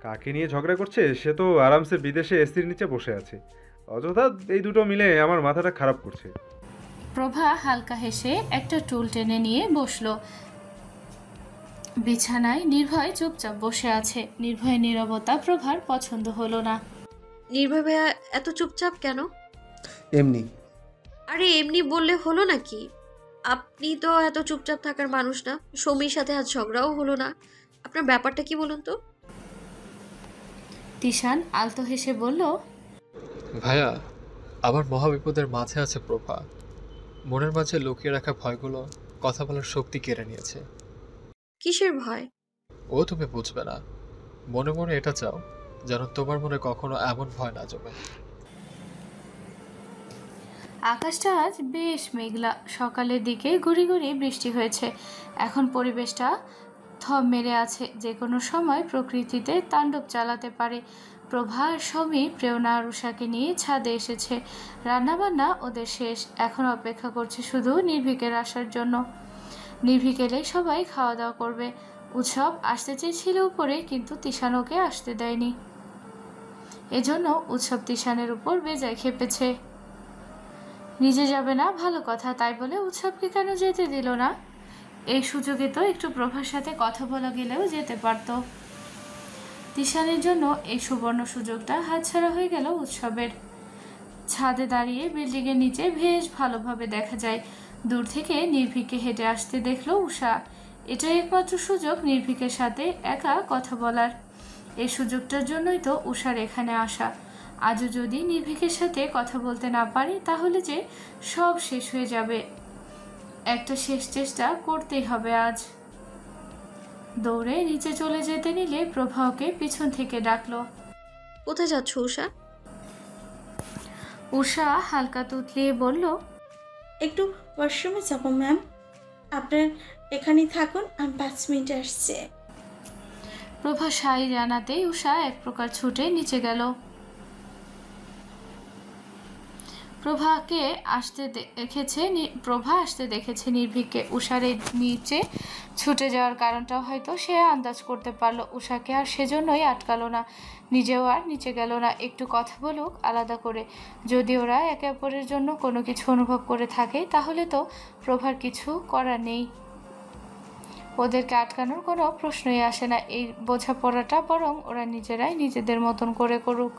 কাকে নিয়ে ঝগড়া করছে সে তো আরামসে বিদেশে এসির নিচে বসে আছে, অযথা এই দুটো মিলে আমার মাথাটা খারাপ করছে।
প্রভা হালকা হেসে একটা টুল টেনে নিয়ে বসলো। বিছানায় নির্ভয় চুপচাপ বসে আছে। নির্ভয়ের নীরবতা প্রভার পছন্দ হলো না।
নির্ভয় ভাইয়া এত চুপচাপ কেন?
এমনি।
আরে এমনি বললে হলো নাকি? আপনি তো এত চুপচাপ থাকার মানুষ না। সমীর সাথে আজ ঝগড়াও হলো না। আপনার ব্যাপারটা কি বলুন তো?
তিশান আলতো হেসে বলল,
ভাইয়া আমার মহাবিপদের মাঝে আছে প্রভা। মনের মাঝে লুকিয়ে রাখা ভয়গুলো কথা বলার শক্তি কেড়ে নিয়েছে।
কিসের ভয়?
ও তুমি বুঝবে না। মনে মনে এটা চাও যেন তোমার মনে কখনো এমন ভয় না জমে।
আকাশটা আজ বেশ মেঘলা। সকালের দিকে গুড়ি গুড়ি বৃষ্টি হয়েছে। এখন পরিবেশটা থম মেরে আছে, যে কোনো সময় প্রকৃতিতে তাণ্ডব চালাতে পারে। প্রভা আর সমীর প্রেরণা আর উষাকে নিয়ে ছাদে এসেছে। রান্নাবান্না ওদের শেষ, এখন অপেক্ষা করছে শুধু নির্ভীকের আসার জন্য। নির্ভীক এলে সবাই খাওয়া দাওয়া করবে। উৎসব আসতে চেয়েছিল উপরে, কিন্তু তিশান ওকে আসতে দেয়নি। এজন্য উৎসব তিশানের উপর বেজায় খেপেছে। নিজে যাবে না ভালো কথা, তাই বলে উৎসবকে কেন যেতে দিল না? এই সুযোগে তো একটু প্রভার সাথে কথা বলা গেলেও যেতে পারত। তিশানের জন্য এই সুবর্ণ সুযোগটা হাতছাড়া হয়ে গেল উৎসবের। ছাদে দাঁড়িয়ে বিল্ডিংয়ের নিচে বেশ ভালোভাবে দেখা যায়। দূর থেকে নির্ভীককে হেঁটে আসতে দেখলো উষা। এটাই একমাত্র সুযোগ নির্ভীকের সাথে একা কথা বলার। এই সুযোগটার জন্যই তো উষার এখানে আসা। আজও যদি নির্ভীকের সাথে কথা বলতে না পারি তাহলে যে সব শেষ হয়ে যাবে। একটা শেষ চেষ্টা করতেই হবে আজ। দৌড়ে নিচে চলে যেতে নিলে প্রভা ওকে পিছন থেকে ডাকলো।
কোথায় যাচ্ছ উষা?
উষা হালকা তুতলিয়ে বলল,
একটু ওয়াশরুমে যাবো ম্যাম, আপনার এখানেই থাকুন, আমি 5 মিনিট আসছে।
প্রভা সাই জানাতেই উষা এক প্রকার ছুটে নিচে গেল। প্রভা আসতে দেখেছে নির্ভীককে। উষার এই নিচে ছুটে যাওয়ার কারণটাও হয়তো সে আন্দাজ করতে পারলো উষাকে, আর সেজন্যই আটকালো না, নিজেও আর নিচে গেল না। একটু কথা বলুক আলাদা করে। যদি ওরা একে অপরের জন্য কোনো কিছু অনুভব করে থাকে তাহলে তো প্রভার কিছু করার নেই। ওদেরকে আটকানোর কোনো প্রশ্নই আসে না। এই বোঝাপড়াটা বরং ওরা নিজেরাই নিজেদের মতন করে করুক।